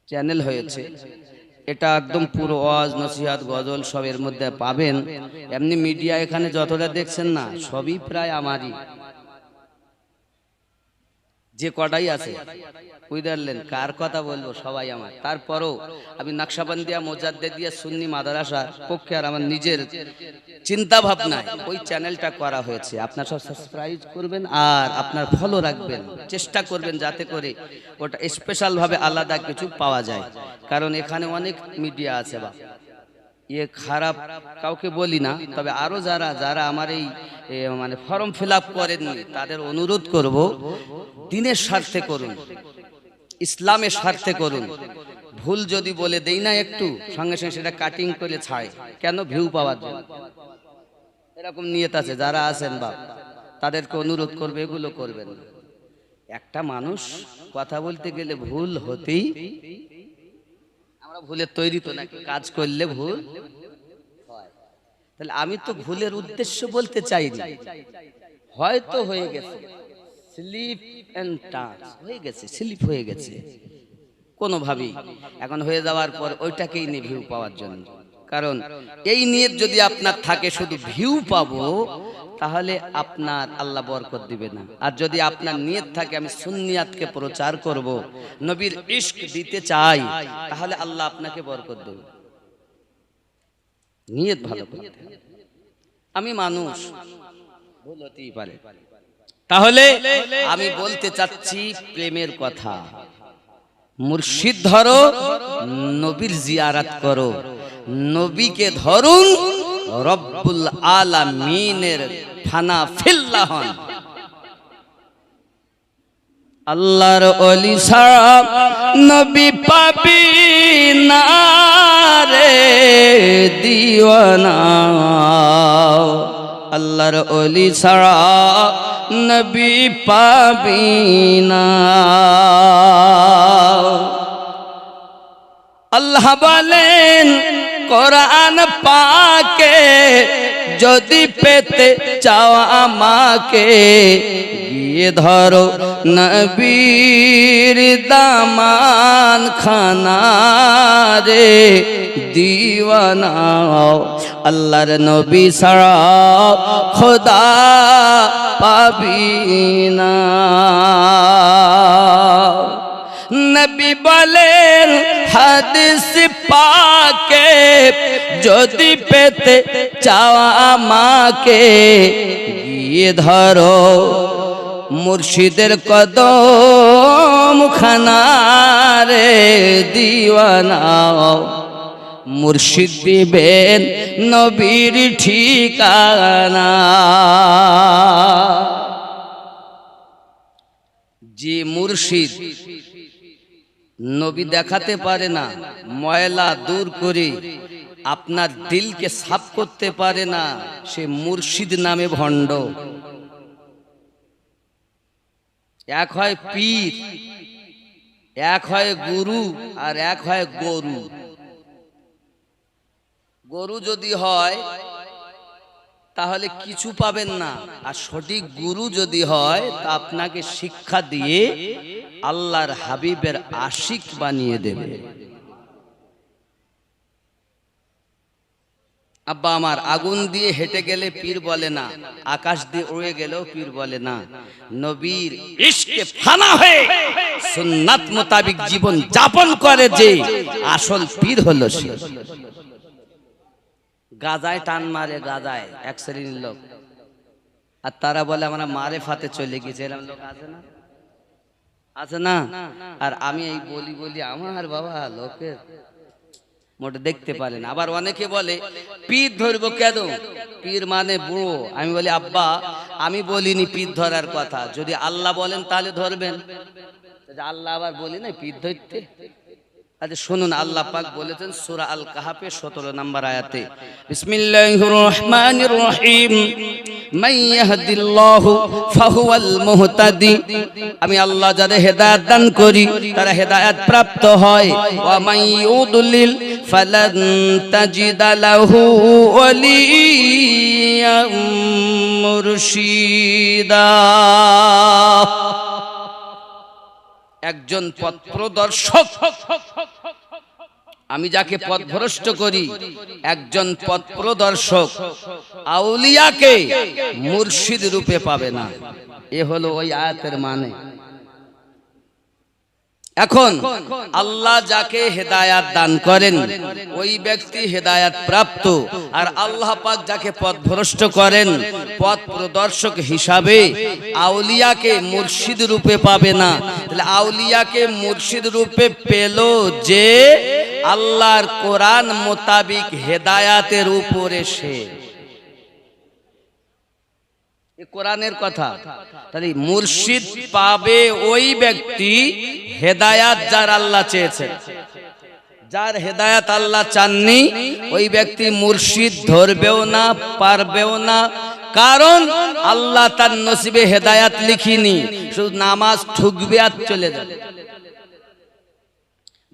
চ্যানেল হয়েছে। এটা একদম পুরো ওয়াজ নসিহত গজল সব এর মধ্যে পাবেন। এমনি মিডিয়া এখানে যতটা দেখছেন না, সবই প্রায় আমারই। যে কটাই আছে বুঝলেন কার কথা বলবো সবাই আমার। তারপরও আমি নকশবন্দিয়া মোজাদ্দেদিয়া সুন্নি মাদ্রাসার পক্ষে আর আমার নিজের চিন্তা ভাবনায় ওই চ্যানেলটা করা হয়েছে। আপনার সব সাবস্ক্রাইব করবেন আর আপনার ফলো রাখবেন, চেষ্টা করবেন যাতে করে ওটা স্পেশাল ভাবে আলাদা কিছু পাওয়া যায়। কারণ এখানে অনেক মিডিয়া আছে বা ইয়ে খারাপ কাউকে বলি না, তবে আরো যারা যারা আমার এই মানে ফর্ম ফিল আপ করেননি তাদের অনুরোধ করব দিনের স্বার্থে করুন, ইসলামের স্বার্থে করুন। ভুল যদি বলে দেই না একটু সঙ্গে সঙ্গে সেটা কাটিং করে ছাড়ে, কেন? ভিউ পাওয়ার জন্য। এরকম নিয়ত আছে যারা আছেন বাপ, তাদেরকে অনুরোধ করবে এগুলো করবেন না। একটা মানুষ কথা বলতে গেলে ভুল হতেই, আমরা ভুলের তৈরি তো নাকি, কাজ করলে ভুল হয়। তাহলে আমি তো ভুলের উদ্দেশ্য বলতে চাইনি, হয়তো হয়ে গেছে স্লিপ এন্ড টাচ হয়ে গেছে, স্লিপ হয়ে গেছে কোনোভাবেই। এখন হয়ে যাওয়ার পর ওইটাকেই নিয়ে ভিউ পাওয়ার জন্য। কারণ এই নিয়ত যদি আপনার থাকে শুধু ভিউ পাবো, তাহলে আপনার আল্লাহ বরকত দিবে না। আর যদি আপনার নিয়ত থাকে আমি সুন্নিয়াতকে প্রচার করব, নবীর ইশক দিতে চাই, তাহলে আল্লাহ আপনাকে বরকত দেবে। নিয়ত ভালো করতে হবে। আমি মানুষ, ভুল হতেই পারে। তাহলে আমি বলতে চাচ্ছি প্রেমের কথা। মুর্শিদ ধরো, নবীর জিয়ারত করো, নবীকে ধরুন, রব্বুল আলামিনের ফানা ফিল্লাহ হন। আল্লাহর ওলি ছাড়া নবী পাবি না রে দিওয়ানা, আল্লাহর ওলি ছাড়া নবী পাবি না। আল্লাহ বলেন কোরআন পাকে, যদি পেতে চাও আমাকে, গিয়ে ধরো নবীর দামান খানা রে দিওয়ানা। আল্লাহর নবী ছাড়া খোদা পাবি না। নবী বলেন হাদিস পাকে, যদি পেতে চাও আমাকে, গিয়ে ধরো মুর্শিদের কদম খানা রে দিওয়ানা। মুর্শিদ দিবেন নবীর ঠিকানা। যে মুর্শিদ নবী দেখাতে পারে না, ময়লা দূর করে আপনার দিলকে সাফ করতে পারে না, সে মুর্শিদ নামে ভণ্ড। এক হয় পীর, এক হয় গুরু, আর এক হয় গরু। গরু যদি হয় তাহলে কিছু পাবেন না, আর সঠিক গুরু যদি হয় তা আপনাকে শিক্ষা দিয়ে আল্লাহর হাবিবের আশিক বানিয়ে দেবে। আব্বা আমার আগুন দিয়ে হেঁটে গেলে পীর বলে না, আকাশ দিয়ে উড়ে গেলেও পীর বলে না। নবীর ইশকে ফানা হয়ে সুন্নাত মোতাবিক জীবন যাপন করে যে আসল পীর হলো সে। গাজায় টান মারে, গাজায় এক শ্রেণীর লোক, আর তারা বলে আমরা মারে ফাতে চলে গেছে। এরকম লোক আছে না? আছে না? আর আমি এই বলি বলি আমার বাবা লোকের মোটে দেখতে পারে না। আবার অনেকে বলে পীর ধরবো কেন, পীর মানে বুড়ো। আমি বলি আব্বা আমি বলিনি পীর ধরার কথা, যদি আল্লাহ বলেন তাহলে ধরবেন। আল্লাহ আবার বলি না পীর ধরতে। আচ্ছা শুনুন, আল্লাহ পাক বলেছেন সূরা আল কাহাফে 17 নম্বর আয়াতে, বিসমিল্লাহির রহমানির রহিম, মান ইয়াহদিল্লাহু ফাহুয়াল মুহতাদি। আমি আল্লাহ যাদের হেদায়েত দান করি তারা হেদায়েত প্রাপ্ত হয়। ওয়া মান ইউদলিল ফালান তাজিদা লাহু ওয়ালিয়াম মুরশিদা। একজন পথ প্রদর্শক, আমি যাকে পথভ্রষ্ট করি, একজন পথ প্রদর্শক আউলিয়াকে মুর্শিদ রূপে পাবে না। এ হলো ওই আয়াতের মানে। এখন আল্লাহ যাকে হেদায়াত দান করেন ওই ব্যক্তি হেদায়াত প্রাপ্ত, আর আল্লাহ পাক যাকে পথভ্রষ্ট করেন পথ প্রদর্শক হিসাবে আউলিয়াকে মুর্শিদ রূপে পাবে না। তাহলে আউলিয়াকে মুর্শিদ রূপে পেল যে আল্লাহর কোরআন মোতাবিক হেদায়াতের উপরে সে, কোরআনের কথা। তাহলে মুর্শিদ পাবে ওই ব্যক্তি হেদায়াত যার আল্লাহ চেয়েছেন। যার হেদায়াত আল্লাহ চাননি ওই ব্যক্তি মুর্শিদ ধরবেও না, পারবেও না। কারণ আল্লাহ তার নসিবে হেদায়াত লিখিনি, শুধু নামাজ ঠুকবে আর চলে যাবে,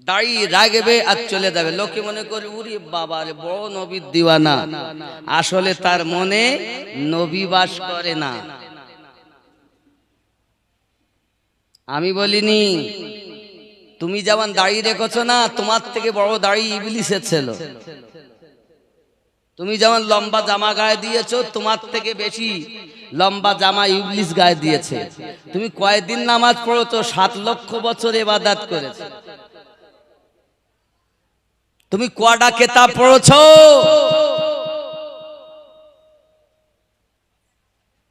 দাড়ি রাখবে আর চলে যাবে। লোকে মনে করে উরি বাবা রে বড় নবীর দিওয়ানা, আসলে তার মনে নবী বাস করে না। আমি বলিনি তুমি যেমন দাড়ি রেখেছো না, তোমার থেকে বড় দাড়ি ইবলিসের ছিল। তুমি যেমন লম্বা জামা গায়ে দিয়েছো, তোমার থেকে বেশি লম্বা জামা ইবলিস গায়ে দিয়েছে। তুমি কয়দিন নামাজ পড়েছো, 7 লক্ষ বছর ইবাদত করেছো। তুমি কয়টা কিতাব পড়েছো?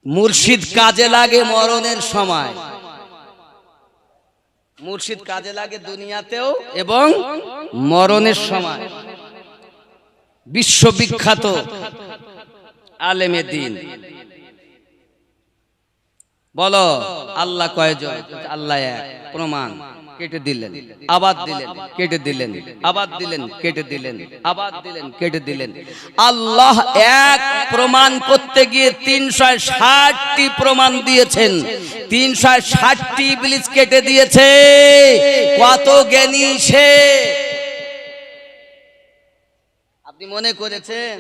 মুর্শিদ কাজে লাগে মরণের সময়, মুর্শিদ কাজে লাগে দুনিয়াতেও এবং মরণের সময়। বিশ্ববিখ্যাত আলেমে দ্বীন। বলো আল্লাহ কয়জন? আল্লাহ এক। প্রমাণ কেটে দিলেন, আবার দিলেন, কেটে দিলেন, আবার দিলেন, কেটে দিলেন, আবার দিলেন, কেটে দিলেন। আল্লাহ এক প্রমাণ করতে গিয়ে 360টি প্রমাণ দিয়েছেন। 360টি ইবলিস কেটে দিয়েছে। কত জ্ঞানী সে! আপনি মনে করেছেন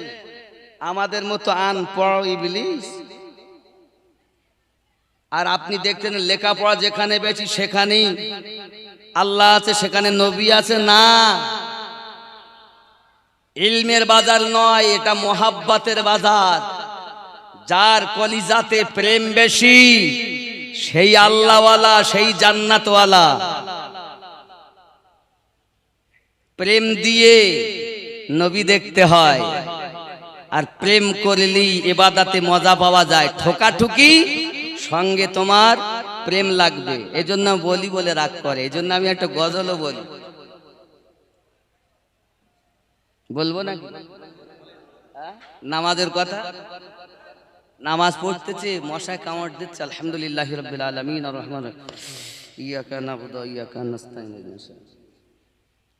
আমাদের মতো আনপড় ইবলিস? আর আপনি দেখতেন লেখাপড়া যেখানে বেশি সেখানেই আল্লাহ আছে, সেখানে নবী আছে? না, ইলমের বাজার নয়, এটা মোহাব্বতের বাজার। যার কলিজাতে প্রেম বেশি সেই আল্লাহওয়ালা, সেই জান্নাতওয়ালা। প্রেম দিয়ে নবী দেখতে হয়, আর প্রেম করলেই ইবাদতে মজা পাওয়া যায়। ঠোকাঠুকি সঙ্গে তোমার প্রেম লাগবে। এজন্য বলি বলে রাগ করে। এজন্য আমি একটা গজলও বলি, বলবো না? নামাজের কথা। নামাজ পড়তেছে, মশায় কামড় দিচ্ছে। আলহামদুলিল্লাহি রাব্বিল আলামিন আর রহমান ইয়াকা নাবুদু ওয়া ইয়াকা নাস্তাইন।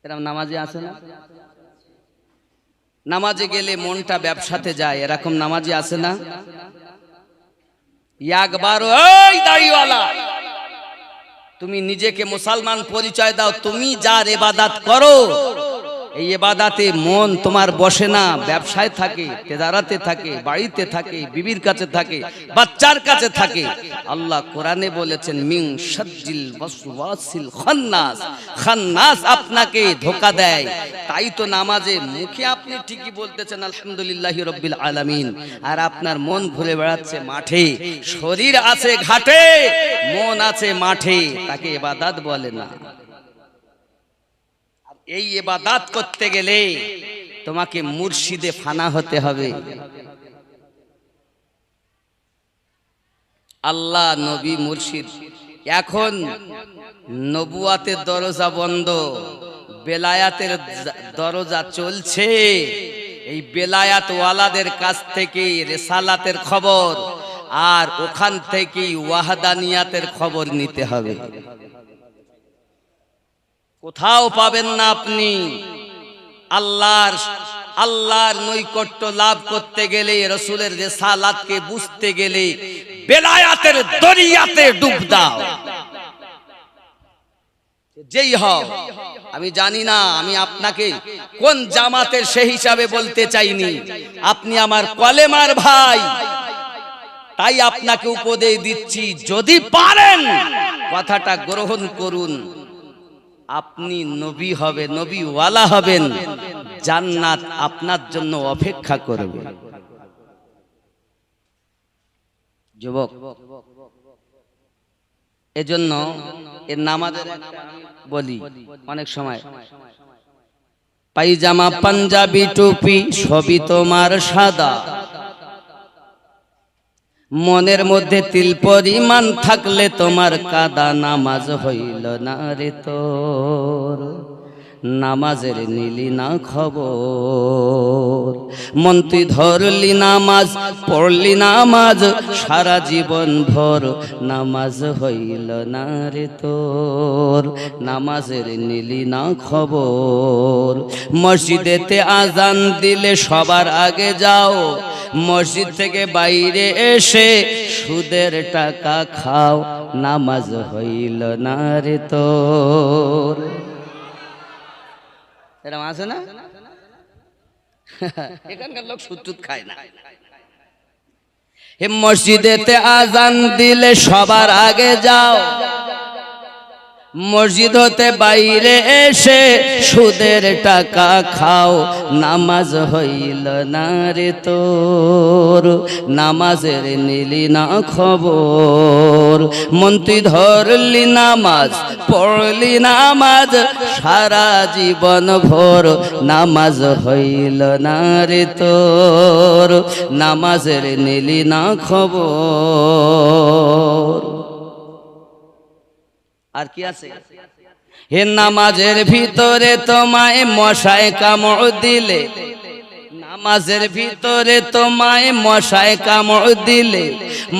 এরকম নামাজে আছে না? নামাজে গেলে মনটা ব্যবসাতে যায়, এরকম নামাজে আছে না? একবার ওই দাড়িওয়ালা, তুমি নিজেকে মুসলমান পরিচয় দাও। তুমি যার ইবাদত করো এই ইবাদতে মন তোমার বসে না, ব্যবসায় থাকে, তেজারাতে থাকে, বাড়িতে থাকে, বিবির কাছে থাকে, বাচ্চার কাছে থাকে। আল্লাহ কোরআনে বলেছেন মিন শাজ্জিল ওয়াসওয়াসিল খান্নাস। খান্নাস আপনাকে ধোঁকা দেয়। তাই তো নামাজে মুখে আপনি ঠিকই বলতেছেন আলহামদুলিল্লাহি রাব্বিল আলামিন, আর আপনার মন ঘুরে বেড়াচ্ছে মাঠে। শরীর আছে ঘাটে, মন আছে মাঠে, তাকে ইবাদত বলে না। এই ইবাদত করতে গেলে তোমাকে মুর্শিদে ফানা হতে হবে। আল্লাহ, নবী, মুর্শিদ। এখন নবুয়াতের দরজা বন্ধ, বেলায়াতের দরজা চলছে। এই বেলায়াত ওয়ালাদের কাছ থেকে রিসালাতের খবর, আর ওখান থেকেই ওয়াহদানিয়াতের খবর নিতে হবে। কোথাও পাবেন না আপনি। আল্লাহর নৈকট্য লাভ করতে গেলে, রসুলের রিসালাতকে বুঝতে গেলে বেলায়াতের দরিয়াতে ডুব দাও। যেই হও, আমি জানি না আমি আপনাকে কোন জামাতের সেই হিসাবে বলতে চাইনি। আপনি আমার কলেমার ভাই, তাই আপনাকে উপদেশ দিচ্ছি, যদি পারেন কথাটা গ্রহণ করুন। আপনি নবী হবে, নবীওয়ালা হবেন, জান্নাত আপনার জন্য অপেক্ষা করবে। যুবক, এজন্য এর নামাজের বলি অনেক সময়, পায়জামা পাঞ্জাবি টুপি সবই তোমার সাদা, মনের মধ্যে তিল পরিমাণ থাকলে তোমার কাদা, নামাজ হইল না রে তোর, নামাজের নিলি না খবর। মন তুই ধরলি নামাজ, পড়লি নামাজ সারা জীবন ভর, নামাজ হইল না রে তোর, নামাজের নিলি না খবর। মসজিদেতে আজান দিলে সবার আগে যাও, মসজিদ থেকে বাইরে এসে সুদের টাকা খাও, নামাজ হইল না রে তোর। এরকম আছে না? এখানকার লোক সুদ টুদ খায় না। মসজিদেতে আজান দিলে সবার আগে যাও, মসজিদ হতে বাইরে এসে সুদের টাকা খাও, নামাজ হইল না রে তোর, নামাজের নিলি না খবর। মন তুই ধরলি নামাজ, পড়লি নামাজ সারা জীবন ভোর, নামাজ হইল না রে তোর, নামাজের নিলি না খবর। আর কি আছে? হে নামাজের ভিতরে তোমায় মশায় কামড় দিলে, নামাজের ভিতরে তোমায় মশায় কামড় দিলে,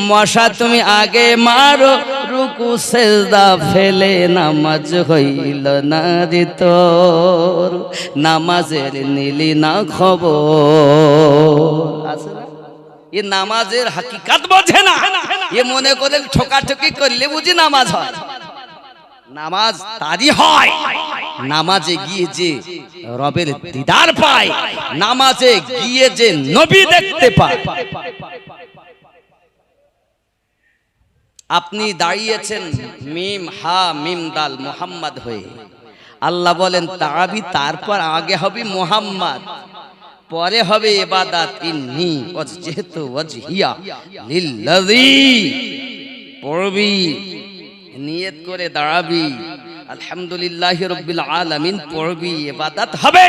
মশা তুমি আগে মারো, রুকু সেজদা ফেলে, নামাজ হইল না রে তোর, নামাজের নিলি না খবর। আছে না? এ নামাজের হাকিকাত বোঝে না, এ মনে করে ঠোকাঠকি করলে বুঝি নামাজ হয়। নামাজ তারই হয় নামাজে গিয়ে যে রবের দিদার পায়, নামাজে গিয়ে যে নবী দেখতে পায়। আপনি দাঁড়িয়েছেন মিম হা মিম দাল মুহাম্মদ হয়ে, আল্লাহ বলেন তারাবি, তারপর আগে হবে মুহাম্মদ, পরে হবে ইবাদত। ইন্নী ওয়াজহাতু ওয়াজহিয়া লিল্লাযী, পড়বি নিয়ত করে দাঁড়াবি, আলহামদুলিল্লাহি রাব্বিল আলামিন পড়বি, ইবাদত হবে।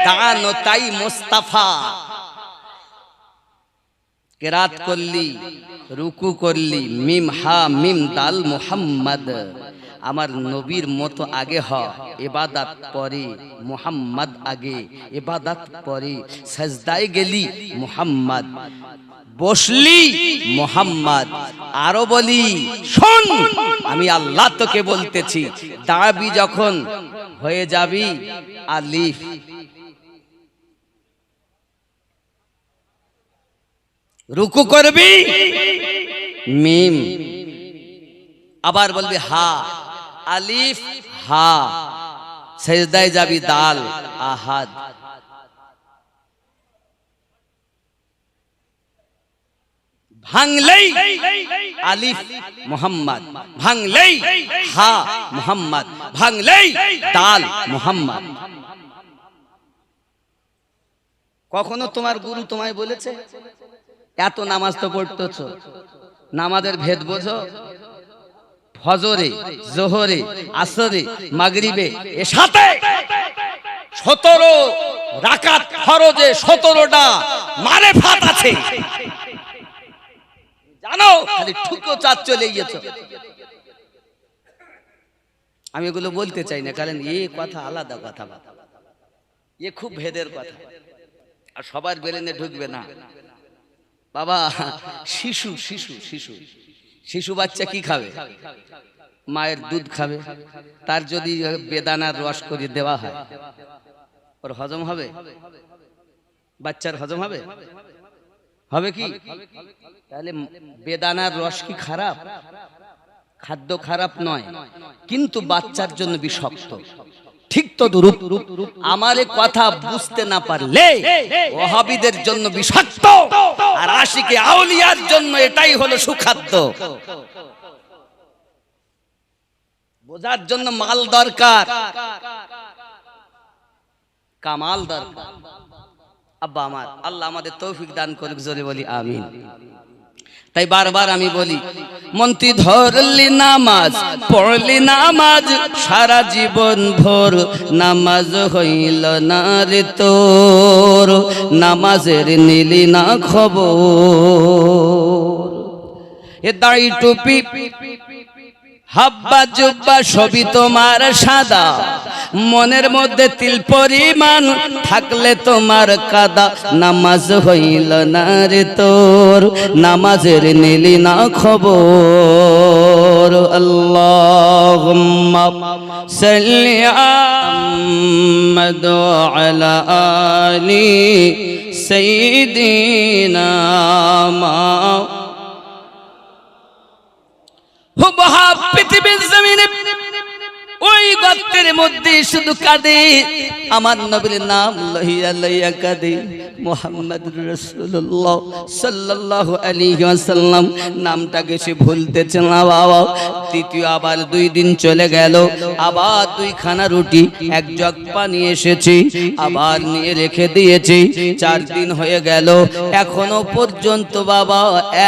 দান ও তাই মুস্তাফা, কিরাত করলি, রুকু করলি, মিম হা মিম দাল মুহাম্মদ, আমার নবীর মতো আগে হ, ইবাদত পরে, মুহাম্মদ আগে, ইবাদত পরে। সাজদায় গেলি মুহাম্মদ, বসলি মুহাম্মদ। আরো বলি শোন, আমি আল্লাহ তোকে বলতেছি, দাঁড়াবি যখন হয়ে যাবি আলিফ, রুকু করবি মিম, আবার বলবি হা, আলিফ হা, সেজদায় যাবি দাল আহাদ। ভাঙলেই আলিফ মুহাম্মদ, ভাঙলেই হা মুহাম্মদ, ভাঙলেই দাল মুহাম্মদ। কখনো তোমার গুরু তোমায় বলেছে এত নামাজ তো পড়তেছ, নামাজের ভেদ বোঝো? ফজরে, জোহরে, আসরে, মাগরিবে, এশাতে 17 রাকাত ফরজে 17টা মারেফাত আছে, জানো? খালি ঠুকো চাঁদ চলে গিয়েছ। আমি এগুলো বলতে চাই না, কারণ এই কথা আলাদা কথা, এ খুব ভেদের কথা, আর সবার ব্রেনে ঢুকবে না। বাবা, শিশু শিশু শিশু শিশু বাচ্চা কি খাবে? মায়ের দুধ খাবে। তার যদি বেদানার রস করে দেওয়া হয়, ওর হজম হবে? বাচ্চার হজম হবে? হবে কি? তাহলে বেদানার রস কি খারাপ? খাদ্য খারাপ নয়, কিন্তু বাচ্চার জন্য বিষাক্ত। ঠিক তো রূপ আমার কথা বুঝতে না পারলে ওহাবিদের জন্য বিষাক্ত, আর আশিকে আউলিয়ার জন্য এটাই হলো সুখাদ্য। বোঝার জন্য মাল দরকার, কামাল দরকার। আব্বা আমার, আল্লাহ আমাদের তৌফিক দান করুক, জোরে বলি আমিন। তাই তাই বারবার আমি বলি, মন্ত্রী ধরলি নামাজ, পড়লি নামাজ, সারা জীবন ভোর নামাজ হইল না রে তোর, নামাজের নিলি না খবর। এ দাড়ি টুপি হাব্বা জুব্বা সবই তোমার সাদা, মনের মধ্যে তিল পরিমাণ থাকলে তোমার কাদা, নামাজ হইল না রে তোর, নামাজের নিলি না খবর। আল্লাহুম্মা সাল্লি আলা আলা আলি সাইয়্যিদিনা পৃথিবীর জমিনে ওই গর্তের মধ্যে শুধু কাঁদে, আমার নবীর নাম লইয়া লইয়া কাঁদে, মুহাম্মদুর রাসূলুল্লাহ সাল্লাল্লাহু আলাইহি ওয়াসাল্লাম নামটাকে সে ভুলতেছে না বাবা। তৃতীয় আবার 2 দিন চলে গেল, আবার 2 খানা রুটি 1 জগ পানি এসেছে, আবার নিয়ে রেখে দিয়েছে। 4 দিন হয়ে গেল, এখনো পর্যন্ত বাবা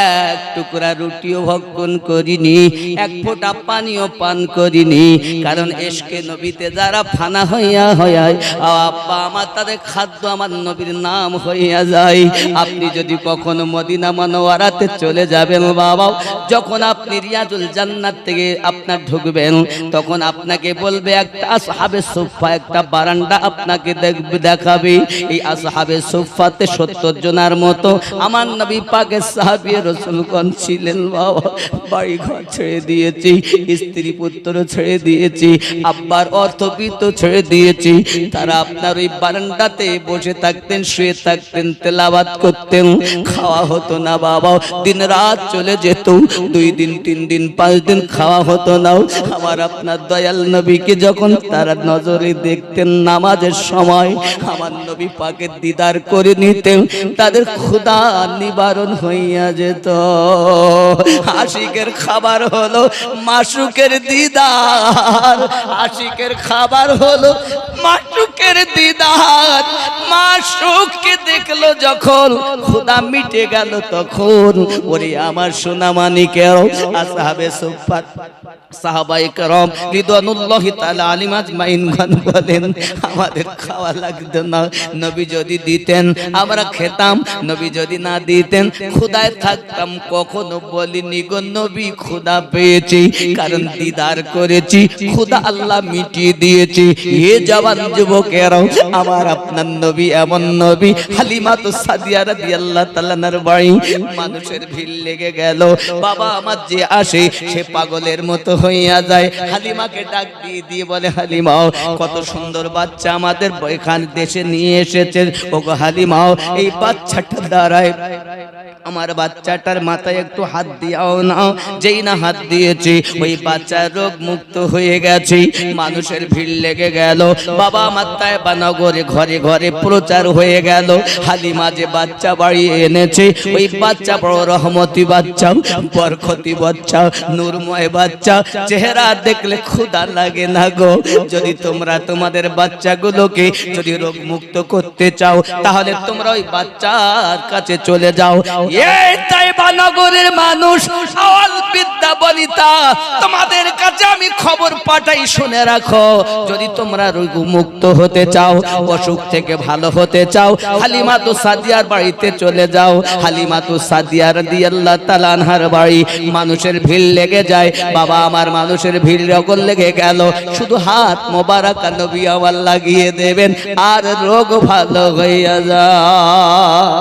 1 টুকরা রুটিও ভক্ষণ করিনি, 1 ফোঁটা পানিও পান করিনি। কারণ ইশকে নবীতে যারা ফানা হইয়া হয়, আব্বা আমার তাদের খাদ্য আমার নবীর নাম হইয়া যায়। আপনি যদি কখনো মদিনা মুনাওয়ারাতে চলে যাবেন বাবা, যখন আপনি রিয়াজুল জান্নাত থেকে আপনার ঢুকবেন, তখন আপনাকে বলবে একটা আসহাবে সুফফা, একটা বারান্দা আপনাকে দেখাবে। এই আসহাবে সুফফাতে 70 জনের মতো আমার নবী পাকের সাহাবী রাসূলগণ ছিলেন বাবা। বাড়ি ঘর ছেড়ে দিয়েছি, স্ত্রী পুত্র ছেড়ে দিয়েছি, আব্বার অর্থবিত্ত ছেড়ে দিয়েছি, তারা আপনার ওই বারান্দাতে বসে থাকতেন, শুয়ে থাকতেন, তেলাওয়াত করতেন। খাওয়া হতো না বাবা, দিন রাত চলে যেত, 2 দিন 3 দিন 5 দিন খাওয়া হতো না। আমার আপনার দয়াল নবীকে যখন তারা নজরে দেখতেন নামাজের সময়, আমার নবী পাকের দিদার করে নিতেন, তাদের ক্ষুধা নিবারণ হইয়া যেত। আশিকের খাবার হলো মাশুকের দিদার, আশিকের খাবার হলো মাশুকের দিদার। মাশুককে দেখলো যখন ক্ষুধা মিটে গেল, তখন ওরে আমার সোনা মানিকের আসহাবে সুফফা সাহাবায়ে কেরাম রিদওয়ানুল্লাহি তাআলা আলাইহিম আজমাইন বলেন, আমাদের খাওয়া লাগতো না, নবী যদি দিতেন আমরা খেতাম, নবী যদি না দিতেন ক্ষুধায় থাকতাম। কখনো বলিনি গো নবী ক্ষুধা পেয়েছি, কারণ দিদার করেছি, ক্ষুধা আল্লাহ মিটিয়ে দিয়েছি। এ জওয়ান যুবকেরা, আমার আপনার নবী এমন নবী। হালিমা তো সাদিয়া রাদিয়াল্লাহু তাআলার বাড়ি, মানুষের ভিড় লেগে গেল, বাবা আমার যে আসে সে পাগলের মতো হইয়া যায়। হালিমাকে ডাক দিয়ে দিয়ে বলে, হালিমা কত সুন্দর বাচ্চা আমাদের এখানে দেশে নিয়ে এসেছে, ওগো হালিমা এই বাচ্চাটা দাঁড়ায়, আমার বাচ্চাটার মাথায় একটু হাত দিয়াও না। যেই না হাত দিয়েছে ওই বাচ্চা রোগ মুক্ত হয়ে গেছে। মানুষের ভিড় লেগে গেল, বাবা আমার তায়েবা নগরে ঘরে ঘরে প্রচার হয়ে গেল। হালিমা যে বাচ্চা বাড়িয়ে এনেছে, ওই বাচ্চা বড় রহমতি বাচ্চা, বরকতি বাচ্চা, নূরময় বাচ্চা, চেহারা দেখলে ক্ষুধা লাগে না গো। যদি তোমরা তোমাদের বাচ্চাগুলোকে যদি রোগ মুক্ত করতে চাও, তাহলে তোমরা ওই বাচ্চার কাছে চলে যাও। এই তায়েবা নগরের মানুষ, আওয়াল বিদ্যা বনিতা, তোমাদের কাছে আমি খবর পাঠাই, শুনে রাখো। যদি তোমরা রোগ মুক্ত হতে চাও, অসুখ থেকে ভালো হতে চাও, হালিমা তো সাদিয়ার বাড়িতে চলে যাও। হালিমা তো সাদিয়া রাদিয়াল্লাহু তাআলা আনহার বাড়ি, মানুষের ভিড় লেগে যায়। বাবা আমার মানুষের ভিড় যখন লেগে গেল, শুধু হাত মোবারক নবী আমার লাগিয়ে দেবেন, আর রোগ ভালো হইয়া যায়।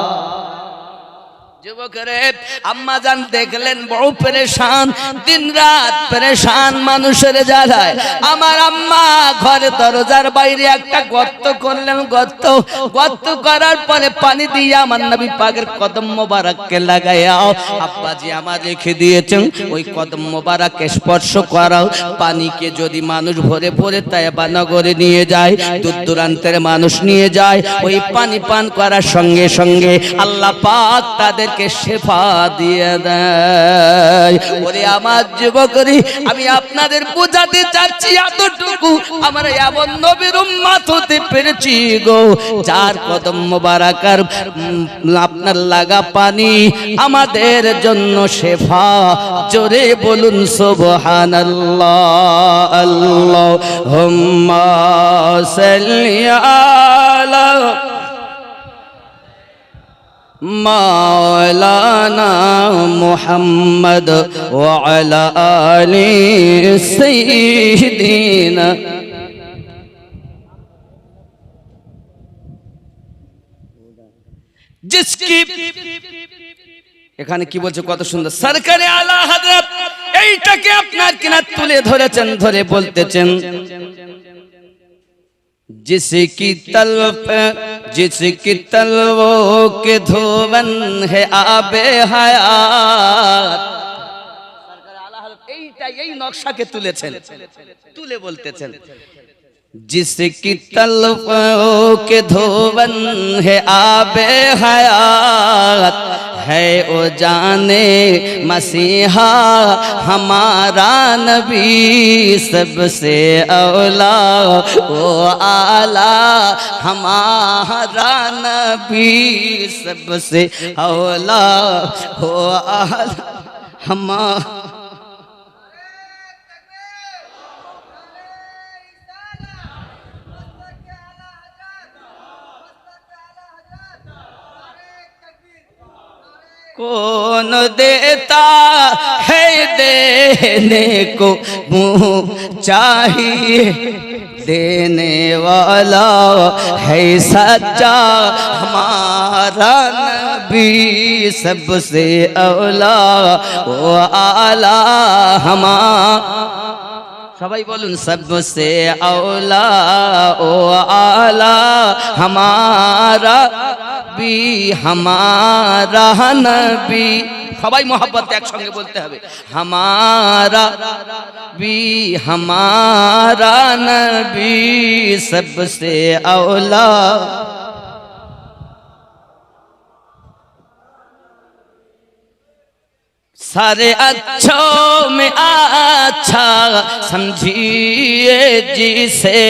যুবকরে আম্মা জান দেখলেন বড় পেরেশান, দিন রাত পেরেশান মানুষের জ্বালায়। আমার আম্মা ঘরে দরজার বাইরে একটা গর্ত করলেন, গর্ত করার পরে পানি দিয়ে আমার নবী পাকের কদম মোবারককে লাগাইয়াও আব্বাজি আমার রেখে দিয়েছেন, ওই কদম মোবারককে স্পর্শ করাও। পানিকে যদি মানুষ ভরে ভরে তায়েবা নগরে নিয়ে যায়, দূর দূরান্তের মানুষ নিয়ে যায়, ওই পানি পান করার সঙ্গে সঙ্গে আল্লাহ পাক তাদের আমাদেরকে শেফা দিয়ে দেয়। ওরে আমার যুবকরি, আমি আপনাদের বোঝাতে চাচ্ছি এতটুকু, আমরা এমন নবীর উম্মত হতে পেরেছি গো, যার কদম মোবারকার আপনার লাগা পানি আমাদের জন্য শেফা। জোরে বলুন সুবহানাল্লাহ। আল্লাহুম্মা সাল্লি আলা মাওলানা মুহাম্মদ ওয়া আলা আলি সাইয়্যিদিনা। जिसकी এখানে কি বলছে কত সুন্দর, সরকারে আলা হযরত এইটাকে আপনার কিনা তুলে ধরেছেন, ধরে বলতেছেন जिसकी तलवों के धोवन है आबे हयात। এই নকশাকে তুলেছেন, তুলে বলতেছেন जिसकी तलवों के धोवन है आबे हयात, है ओ जाने मसीहा हमारा नबी सबसे औला ओ आला हमारा नबी सबसे औला हो आला हमारा। कौन देता है देने को मुँह चाहिए, देने वाला है सच्चा हमारा नबी सबसे औला ओ आला हमारा। সবাই বলুন सबसे औला ओ आला हमारा भी हमारा नबी। সবাই मोहब्बत একসঙ্গে বলতে হবে, हमारा भी हमारा नबी सबसे औला। सारे अच्छों में अच्छा समझिए जिसे,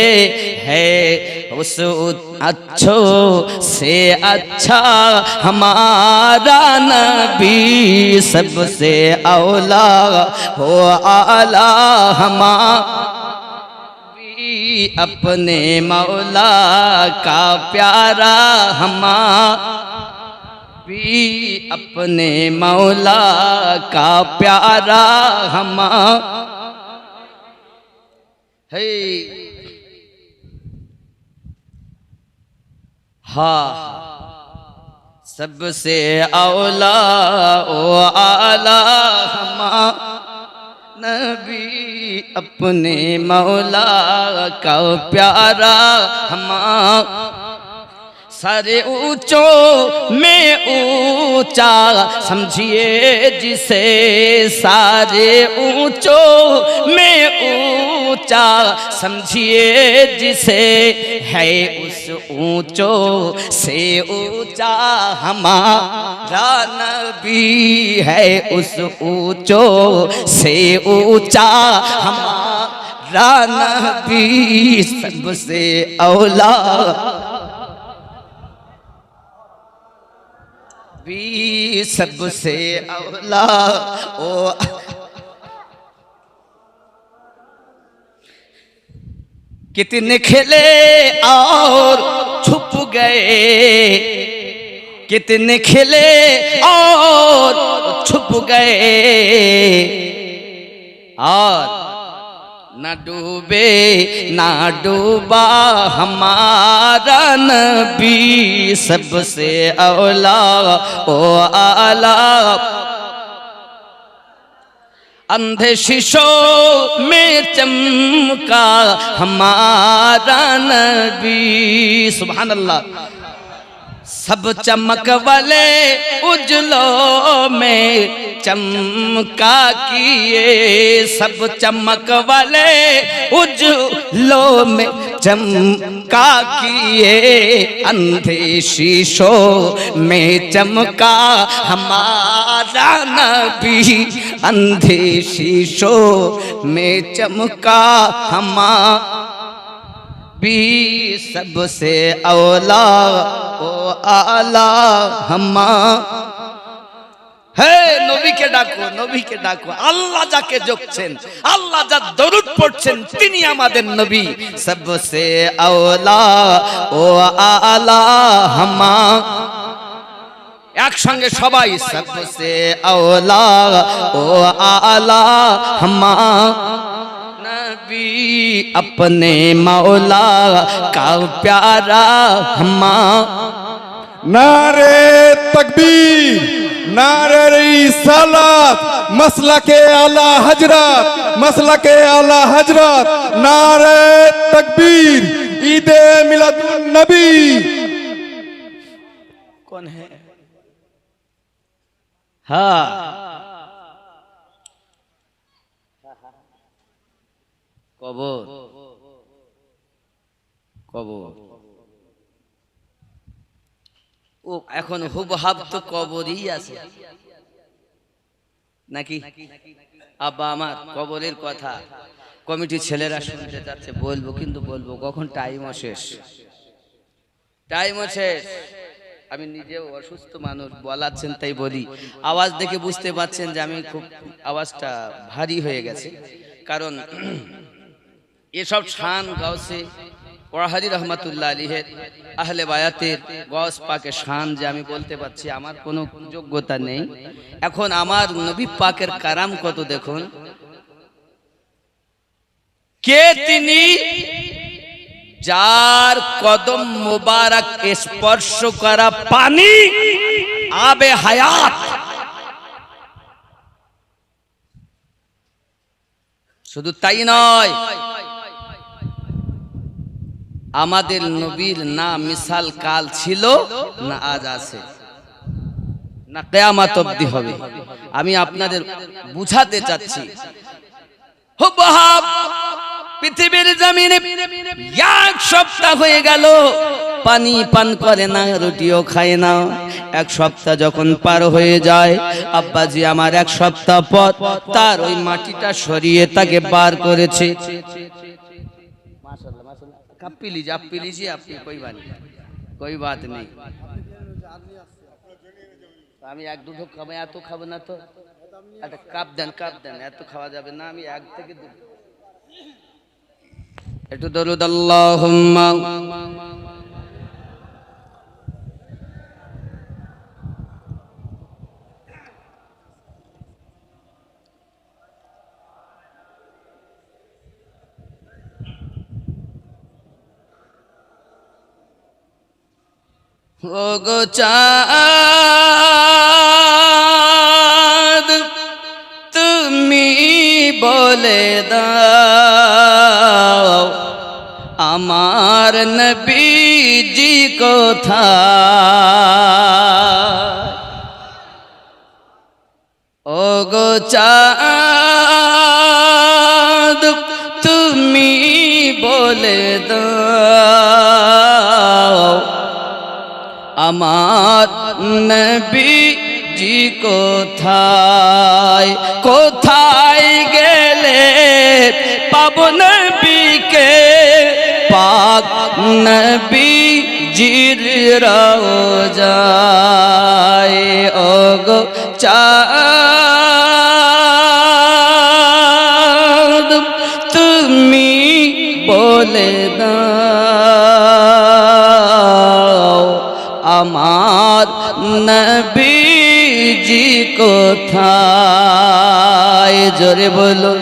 है उस अच्छों से अच्छा हमारा नबी सबसे औला हो आला हमारा। अपने मौला का प्यारा हमारा, अपने मौला का प्यारा हमारा है। हाँ सबसे औला ओ आला हमारा नबी, अपने मौला का प्यारा हमारा। सारे ऊंचों में ऊंचा समझिए जिसे, सारे ऊंचों में ऊंचा समझिए जिसे, है उस ऊंचों से ऊंचा हमारा नबी, है उस ऊंचों से ऊंचा हमारा नबी सबसे औला भी सबसे औला ओ। कितने खिले और छुप गए, कितने खिले और छुप गए, और न डूबे ना डूबा हमारा नबी सबसे औला ओ आला। अंधे शीशों में चमका हमारा नबी, सुभान अल्लाह। सब चमक वाले उजलों में चमका किए, सब चमक वाले उजलों में चमका किए अंधे शीशों में चमका हमारा नबी अंधे शीशों में चमका हमारा भी सबसे औला ओ आला हमा হে নবীকে ডাকো নবীকে ডাকো আল্লাহ যাকে যোগছেন আল্লাহ যা দরুদ পড়ছেন তিনি আমাদের নবী সবসে আওলা ও আলা হামা একসঙ্গে সবাই সবসে আওলা ও আলা হামা नबी अपने मौला का प्यारा हमा नारे तकबीर नारे रिसालत मसलके आला हजरत मसलके आला हजरत नारे तकबीर ईदे मिलादुन नबी कौन है हाँ কবর কবর ও এখন হুবহাব তো কবরই আছে নাকি আব্বা আমার কবরের কথা কমিটি ছেলেরা শুনতে যাচ্ছে বলবো কিন্তু বলবো কখন টাইমও শেষ আমি নিজেও অসুস্থ মানুষ বলাচ্ছেন তাই বলি আওয়াজ দেখে বুঝতে পারছেন যে আমি খুব আওয়াজটা ভারী হয়ে গেছে কারণ এসব শান গাউসে ওয়াহাদি রহমাতুল্লাহ আলাইহির আহলে বায়াতের গাউস পাকের শান যে আমি বলতে পারছি আমার কোনো যোগ্যতা নেই এখন আমার নবী পাকের কারাম কত দেখুন কে তিনি যার কদম মুবারক স্পর্শ করা পানি আবে হায়াত শুধু তাই নয় আমাদের নবীর না মিসাল কাল ছিল না আজ আছে না কিয়ামত অবধি হবে আমি আপনাদের বুঝাতে চাচ্ছি হুবহাব পৃথিবীর জমিনে এক সপ্তাহ হয়ে গেল পানি পান করে না রুটিও খায় না এক সপ্তাহ যখন পার হয়ে যায় আব্বাজি আমার এক সপ্তাহ পর তার ওই মাটিটা সরিয়ে তাকে বার করেছে कब पी लीजिए आप पी लीजिए आपकी कोई बात नहीं আমি এক দুটো খাবো এত খাবো না তো একটা কাপ দেন এত খাওয়া যাবে না আমি এক থেকে একটু দরুদ আল্লাহুম্মা ও গো চাঁদ তুমি বলে দাও আমার নবীজি কোথায় ও গো চাঁদ তুমি বলে দাও আমার নবীজি কোথায় কোথায় গেলে পাবো নবীকে পাক নবীজির রওজায় ওগো চাঁদ তুমি বলে দাও আমার নবীজি কোথায় জোরে বলো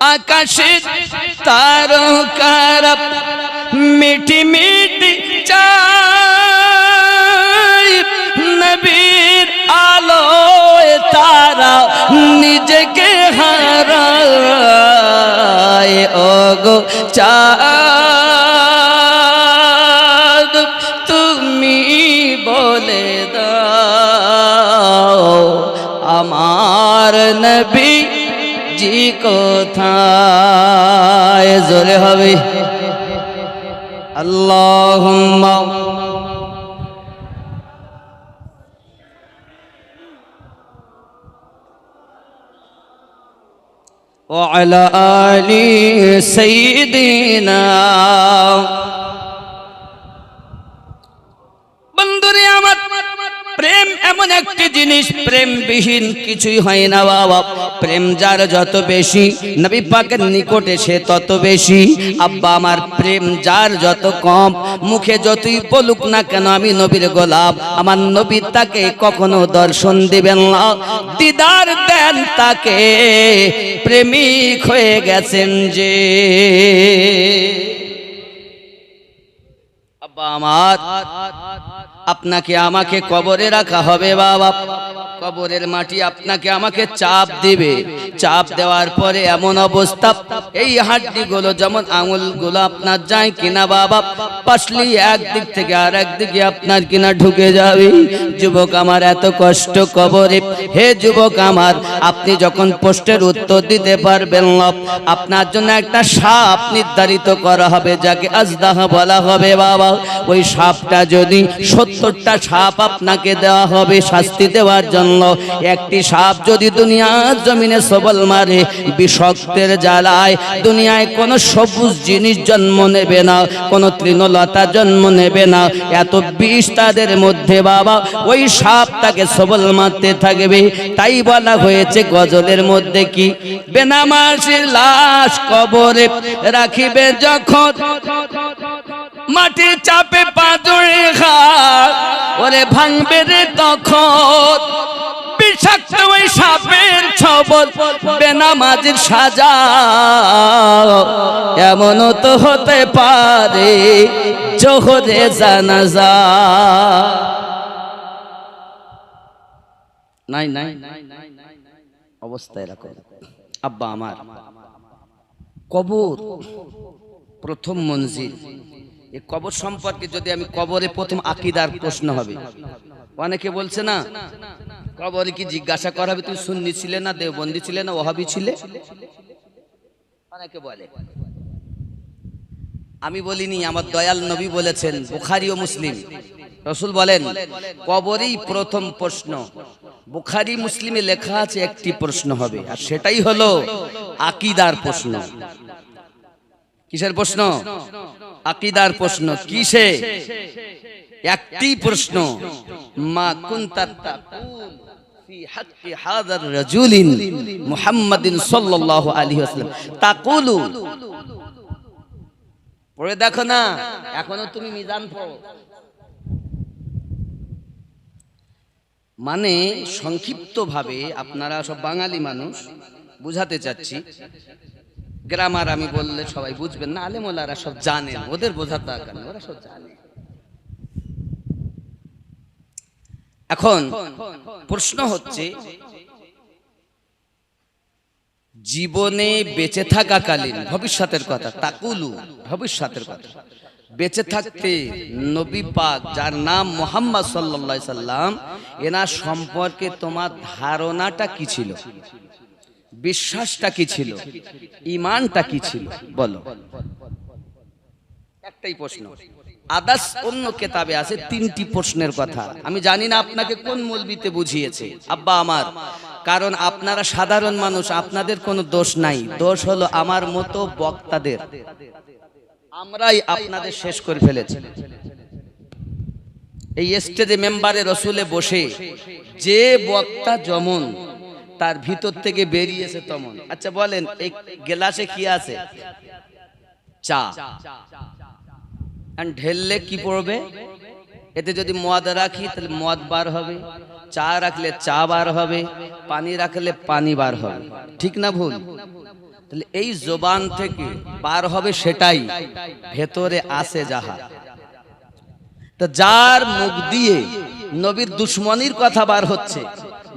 আকাশে তারকারা মিটি মিটি চাই নবীর আলোয় তারা নিজেকে হারায় ওগো চাঁদ তুমি বলে দাও আমার নবী জি কোথায় জোরে হবে আল্লাহুম্মা ওয়া আলা আলি সাইয়্যিদিনা। বন্ধুরে আমার, প্রেম এমন একটি জিনিস, প্রেমবিহীন কিছুই হয় না বাবা। প্রেম যার যত বেশি, নবী পাকের নিকটে সে তত বেশি। আব্বা আমার, প্রেম যার যত কম, মুখে যতই বলুক না কেন আমি নবীর গোলাম, আমার নবী তাকে কখনো দর্শন দিবেন না, দিদার দেন তাকে, প্রেমিক হয়ে গেছেন যে। আব্বা আমার, আপনাকে আমাকে কবরে রাখা হবে বাবা। কবরের মাটি আপনাকে আমাকে চাপ দিবে। চাপ দেওয়ার পরে এমন অবস্থা, এই হাড্ডিগুলো যেমন আঙুলগুলো আপনার যায় কিনা বাবা, পাশলি একদিক থেকে আর একদিকে আপনার কিনা ঢুকে যাবে। যুবক আমার, এত কষ্ট কবরে। হে যুবক আমার, আপনি যখন প্রশ্নের উত্তর দিতে পারবেন না, আপনার জন্য একটা সাপ নির্ধারিত করা হবে, যাকে আজদাহা বলা হবে বাবা। ওই সাপটা যদি 70টা সাপ আপনাকে দেওয়া হবে শাস্তি দেওয়ার জন্য, একটি সাপ যদি দুনিয়ার জমিনে সবল মারে, বিষাক্তের জ্বালায় দুনিয়ায় কোনো সবুজ জিনিস জন্ম নেবে না, কোনো তৃণলতা জন্ম নেবে না, এত বিষ তাদের মধ্যে বাবা। ওই সাপ তাকে সবল মারতে থাকবে। তাই বলা হয়েছে গজলের মধ্যে কি, বেনামাসীর লাশ কবরে রাখিবে যখন, মাটির চাপে পা জড়ে খায়, ওরে ভাঙবে রে তখন, বিষাক্ত ওই সাপের ছবল, বেনামাজির সাজা। এমনও তো হতে পারে জোহরে জানাজা। নাই নাই অবস্থা এরকম। আব্বা আমার, কবর প্রথম মঞ্জিল। এই কবর সম্পর্কে যদি আমি, কবরে প্রথম আকীদার প্রশ্ন হবে। অনেকে বলছে না, কবরে কি জিজ্ঞাসা করা হবে তুমি সুন্নি ছিলে না, দেওবন্দি ছিলে না, ওহাবি ছিলে? অনেকে বলে। আমি বলিনি, আমার দয়াল নবী বলেছেন, বুখারী ও মুসলিম, রাসূল বলেন কবরেই প্রথম প্রশ্ন। বুখারী মুসলিমে লেখা আছে একটি প্রশ্ন হবে, আর সেটাই হলো আকীদার প্রশ্ন। কিসের প্রশ্ন? আকীদার প্রশ্ন। কিসে? একটি প্রশ্ন, মা কুনতা তাকুল ফি হাক্কি হাযার রাজুলিন মুহাম্মাদিন সাল্লাল্লাহু আলাইহি ওয়াসাল্লাম তাকুলু। পড়ে দেখো না, এখনো তুমি মিজান পড়ো। মানে সংক্ষিপ্ত ভাবে, আপনারা সব বাঙালি মানুষ, বুঝাতে চাচ্ছি। গ্রামার আমি বললে সবাই বুঝবেন না, আলেমওয়ালারা সব জানেন, ওদের বোঝার দরকার নেই, ওরা সব জানে। এখন প্রশ্ন হচ্ছে, জীবনে বেঁচে থাকাকালীন, ভবিষ্যতের কথা, তাকুলু ভবিষ্যতের কথা, বেঁচে থাকতে নবী পাক যার নাম মুহাম্মদ সাল্লাল্লাহু আলাইহি সাল্লাম, এনার সম্পর্কে তোমার ধারণাটা কি ছিল? বিশ্বাসটা কি ছিল? ঈমানটা কি ছিল? বলো। একটাই প্রশ্ন। আদার্স অন্য কিতাবে আছে 3টি প্রশ্নের কথা। আমি জানি না আপনাকে কোন মৌলবিতে বুঝিয়েছে আব্বা আমার, কারণ আপনারা সাধারণ মানুষ, আপনাদের কোনো দোষ নাই। দোষ হলো আমার মতো বক্তাদের, আমরাই আপনাদের শেষ করে ফেলেছি। এই স্টেজে মেম্বারে রসুলে বসে যে বক্তা যেমন, তার ভিতর থেকে বেরিয়েছে তেমন। আচ্ছা বলেন, এই গ্লাসে কি আছে? চা। ঢেললে কি পড়বে? এতে যদি মদ রাখি তাহলে মদ বার হবে, চা রাখলে চা বার হবে, পানি রাখলে পানি বার হবে। ঠিক না ভুল? তাহলে এই জবান থেকে বার হবে সেটাই, ভেতরে আছে যাহা। তো যার মুখ দিয়ে নবীর দুশ্মনির কথা বার হচ্ছে,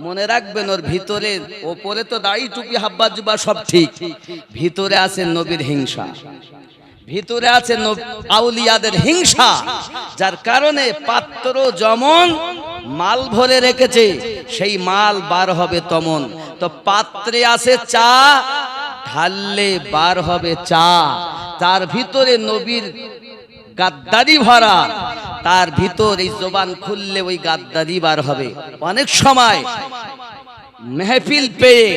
মনে রাখবেন ওর ভিতরে, ওপরে তো দাড়ি টুপি হাব্বা জুবা সব ঠিক, ভিতরে আছে নবীর হিংসা, ভিতরে আছে আউলিয়াদের হিংসা। যার কারণে পাত্র যেমন মাল ভরে রেখেছে, সেই মাল বার হবে তেমন। তো পাত্রে আছে চা, ঢাললে বার হবে চা। যার ভিতরে নবীর গাদ্দারি ভরা, তার ভিতর এই জবান খুললে ওই গাদ্দারি বার হবে। অনেক সময় মেহফিল পেয়ে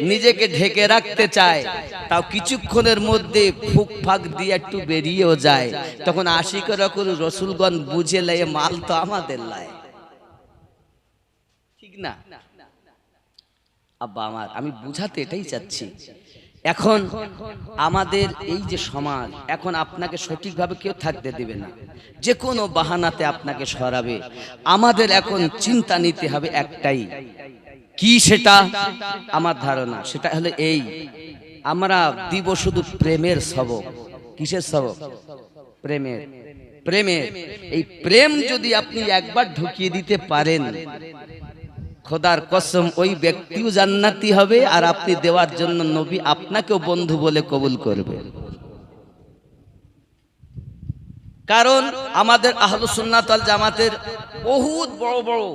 নিজেকে ঢেকে রাখতে চায়, তাও কিছুক্ষণের মধ্যে ফুক ফাক দিয়ে একটু বেরিয়েও যায়। তখন আশিকেরা করে রসুলগণ বুঝে লেয় মাল তো আমাদের লাই, ঠিক না? আব্বা আমার, আমি বুঝাতে এটাই চাচ্ছি। এখন আমাদের এই যে সমাজ, এখন আপনাকে সঠিকভাবে কেউ থাকতে দেবে না, যে কোনো বাহানাতে আপনাকে সরাবে। আমাদের এখন চিন্তা নিতে হবে একটাই, কি সেটা আমার ধারণা সেটা হলো এই, আমরা দিব শুধু প্রেমের সবক। কিসের সবক? প্রেমের। প্রেমের এই প্রেম যদি আপনি একবার ঢুকিয়ে দিতে পারেন, খোদার কসম ওই ব্যক্তিও জান্নাতি হবে, আর আপনি দেওয়ার জন্য নবী আপনাকেও বন্ধু বলে কবুল করবে। কারণ আমাদের আহলুস সুন্নাত ওয়াল জামাতের বহুত বড় বড়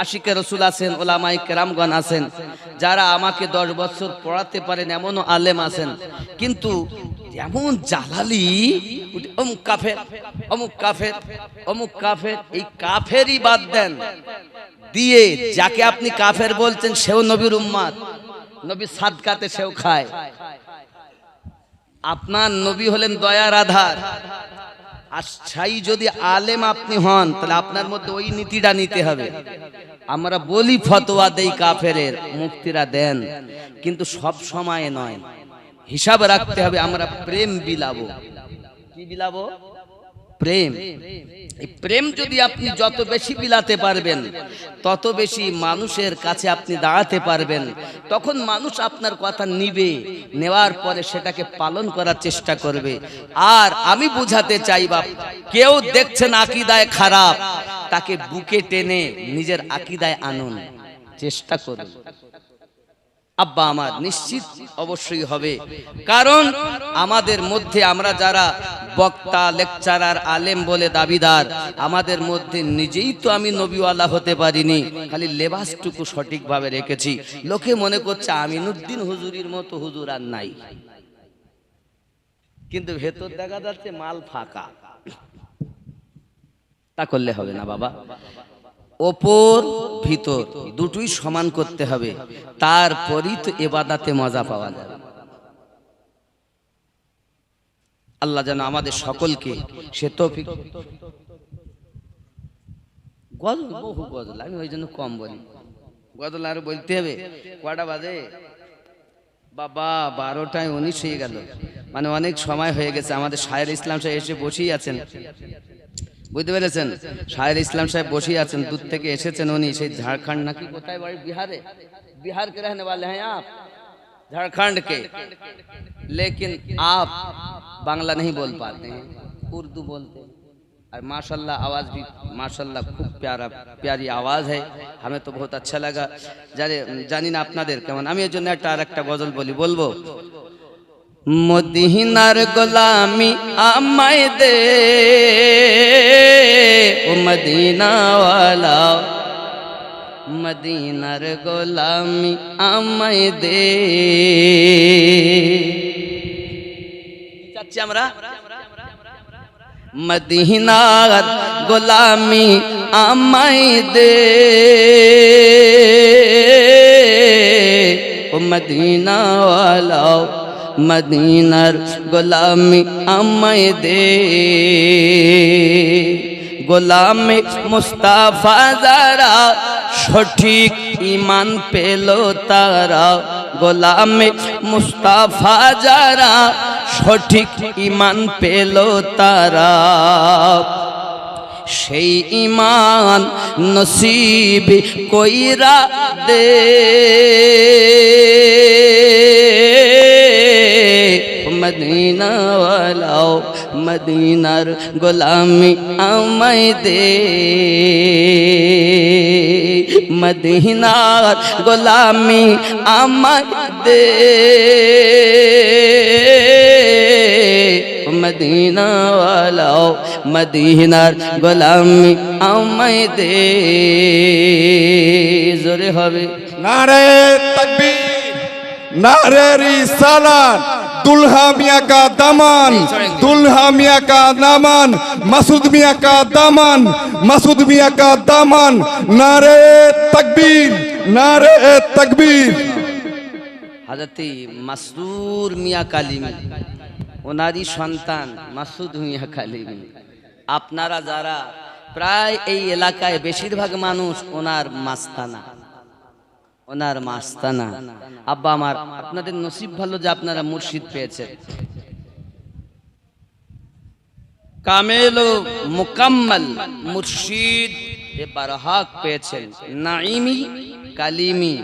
আশিকে রসুল আছেন, ওলামায়ে কেরামগণ আছেন, যারা আমাকে 10 বছর পড়াতে পারেন, এমনও আলেম আছেন। কিন্তু এমন জালালি, অমুক কাফের, অমুক কাফের, অমুক কাফের, এই কাফেরই বাদ দেন দিয়ে যাকে আপনি কাফের বলছেন সেও নবীর উম্মত, নবীর সাদকাতে সেও খায়। আপনার নবী হলেন দয়ার আধার, আর ছাই যদি আলেম আপনি হন, তাহলে আপনার মধ্যে ওই নীতিটা নিতে হবে। আমরা বলি ফতোয়া দেই কাফেরের, মুক্তিরা দেন, কিন্তু সব সময় নয়, হিসাব রাখতে হবে। আমরা প্রেম বিলাবো। কি বিলাবো? প্রেম। এই প্রেম যদি আপনি যত বেশি বিলাতে পারবেন, তত বেশি মানুষের কাছে আপনি দাঁড়াতে পারবেন। তখন মানুষ আপনার কথা নিবে, নেওয়ার পরে সেটাকে পালন করার চেষ্টা করবে। আর আমি বুঝাতে চাই, বাপ, কেউ দেখছেন আকীদায় খারাপ, তাকে বুকে টেনে নিজের আকীদায় আনুন, চেষ্টা করুন। আব্বা আমার, নিশ্চিত অবশ্যই হবে। কারণ আমাদের মধ্যে আমরা যারা বক্তা, লেকচারার, আলেম বলে দাবিদার, আমাদের মধ্যে নিজেই তো আমি নবীওয়ালা হতে পারিনি, খালি লেবাসটুকু সঠিকভাবে রেখেছি। লোকে মনে করছে আমিনুদ্দিন হুজুরির মতো হুজুর আর নাই, কিন্তু ভেতর দেখা যাচ্ছে মাল ফাঁকা। তা করলে হবে না বাবা, ওপর ভিতর দুটোই সমান করতে হবে, তারপরই তো ইবাদতে মজা পাওয়া যাবে। আল্লাহ যেন আমাদের সকলকে সে তৌফিক। গজল, বহু গজল, আমি ওই জন্য কম বলি। গজল আরো বলতে হবে। কটা বাজে বাবা? 12টায় 19 হয়ে গেল, মানে অনেক সময় হয়ে গেছে। আমাদের শায়ের ইসলাম সাহেব এসে বসেই আছেন, বুঝতে পেরেছেন? শায়ের ইসলাম সাহেব বসেই আছেন, দূর থেকে এসেছেন উনি, সেই ঝাড়খণ্ড নাকি কোথায় বাড়ি, বিহারে, बिहार के रहने वाले हैं आप, झारखंड के, लेकिन आप बांग्ला नहीं बोल पाते हैं, उर्दू बोलते हैं। और माशाल्लाह आवाज़ भी माशाल्लाह खूब प्यारी आवाज़ है, हमें तो बहुत अच्छा लगा। जानी ना আপনাদের কেমন। আমি এর জন্য একটা গজল বলবো। মদিনার গোলামি আমায় দে ও মদিনা ওয়ালা, মদিনার গোলামি আমায় দে। চাচ্ছি আমরা মদিনার গোলামি আমায় দে ও মদিনা ওয়ালা, মদিনার গোলামি আমায় দে। গোলামে মুস্তাফা যারা সঠিক ঈমান পেল তারা, গোলামে মুস্তাফা যারা সঠিক ঈমান পেল তারা, সেই ঈমান নসিব কইরা দে মদিনা ওয়ালা, মদিনার গোলামি আমায় দে, মদিনার গোলামি আমায় দে, মদিনা ওয়ালা, মদিনার গোলামি আমায় দে। জোরে হবে নারে তাকবীর, নারে রিসালাত, दुल्हा मियाँ का दामन, दुल्हा मियाँ का दामन, मसूद मियाँ का दामन, मसूद मियाँ का दामन। नारे तकबीर, नारे तकबीर। হাজরতে মাসরুর মিয়া কালিমি ওনারই সন্তান মাসুদ মিয়া কালিমি। আপনারা যারা প্রায় এই এলাকায় বেশিরভাগ মানুষ ওনার মাস্তানা, ওনার মাস্তানা। আব্বা আমার, আপনাদের নসিব ভালো যে আপনারা মুর্শিদ পেয়েছেন, কামেল ও মুকাম্মাল মুর্শিদ এ বারহাক পেয়েছেন। নাইমি, কালিমি,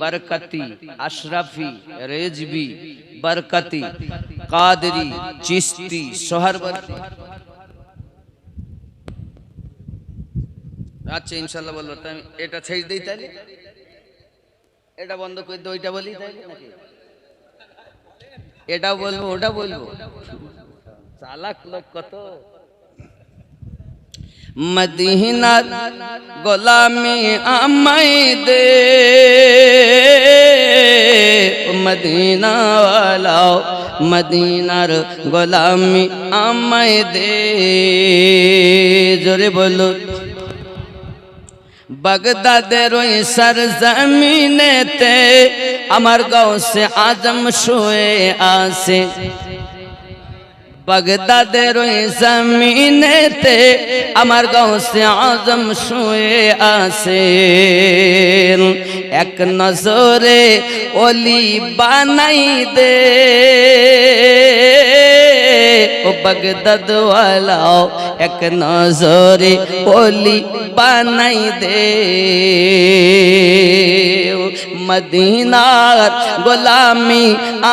বরকতি, আশরাফি, রেজবি, বরকতি, কাদরি, চিস্তি, সোহরবর্তী। আচ্ছা ইনশাল্লাহ বলবো। তাই এটা ছেড়ে দিই, তাইলে এটা বন্ধ করে দিই, ওইটা বলি তাইলে নাকি? এটাও বলবো, ওটা বলবো। চালাক লোক কত। মদিনার গোলামি আমায় দে, মদিনা ওয়ালা মদিনার গোলামি আমায় দে। জোরে বলো। বাগদাদের ওই সরজমিনেতে আমার গাউসে আজম শুয়ে আছে। বাগদাদের ওই জমিনেতে আমার গাউসে আজম শুয়ে আছে। এক নজরে ওলি বানাই দে, ও বাগদাদ ওয়ালা এক নজরে ওলি বানাই দে। মদিনার গোলামি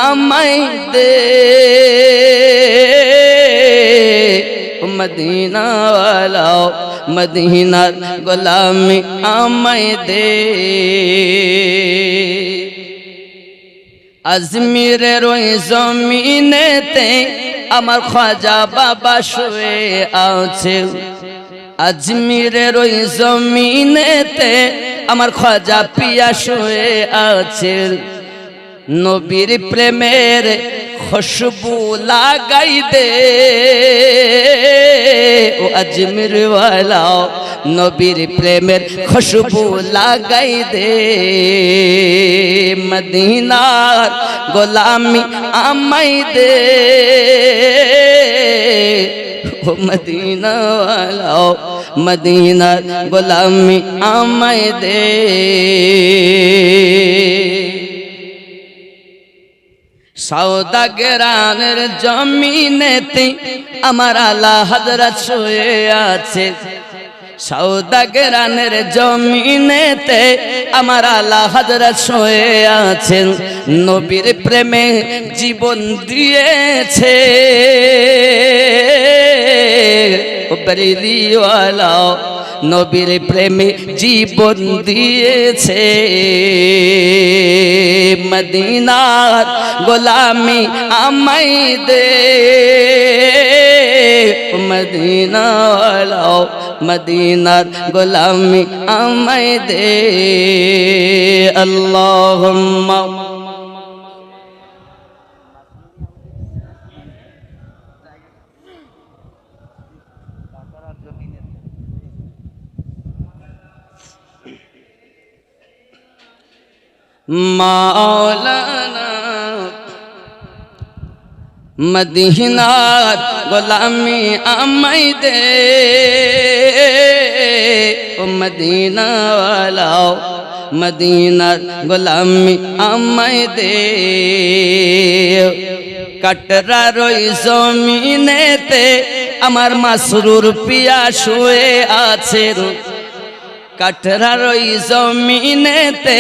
আমায় দে, মদিনা ওয়ালা মদিনার গোলামি আমায় দে। আজমিরের ওই জমিনেতে আমার খাজা বাবা শুয়ে আছে। আজমিরের ওই জমিনেতে আমার খাজা পিয়া শুয়ে আছে। নবীর প্রেমের খুশবু লাগাই দে, ও আজমির ওয়ালা নবীর প্রেমের খুশবু লাগাই দে। মদিনার গোলামি আমায় দে, ও মদিনা ওয়ালা মদিনার গোলামি আমায় দে। সওদাগরানের জমিনেতে আমার আলা হযরত শুয়ে আছে। সওদাগরানের জমিনেতে আমার আলা হযরত শুয়ে আছেন। নবীর প্রেমে জীবন দিয়েছে, ও বরেলি ওয়ালা নবীর প্রেমে জীবন দিয়েছে। মদিনার গোলামি আমায় দে, মদিনা ওয়ালা মদিনার গোলামি আমায় দে। আল্লাহুম্মা মাওলানা মদিনার গোলামি আমায় দে, ও মদিনা ওয়ালা মদিনার গোলামি আমায় দে। কাটরার ওই জমিনেতে আমার মাসরুর পিয়া শুয়ে আছে। কাটরার ওই জমিনেতে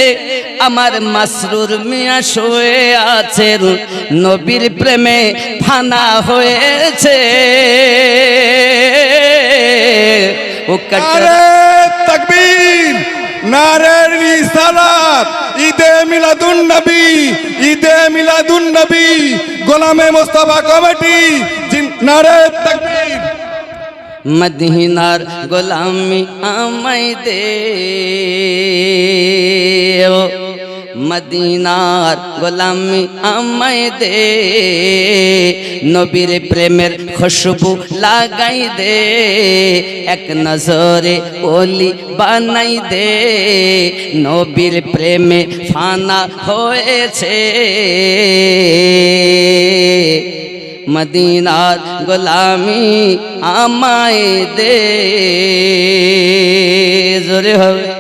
আমার মাসরুর মিয়া শুয়ে আছেন। নবীর প্রেমে ফানা হয়েছে, ও নারে তাকবীর, নারে রিসালাত, ঈদে মিলাদুন নবী, ঈদে মিলাদুন নবী, গোলামে মুস্তাফা কমিটি, নারে তাকবীর। মদিনার গোলামি আমায় দে, মদিনার গোলামি আমায় দে, নবীর প্রেমের খুশবু লাগাই দে, এক নজরে ওলি বানাই দে, নবীর প্রেমে ফানা হয়েছে, মদিনার গোলামি আমায় দে। জোরে হবে।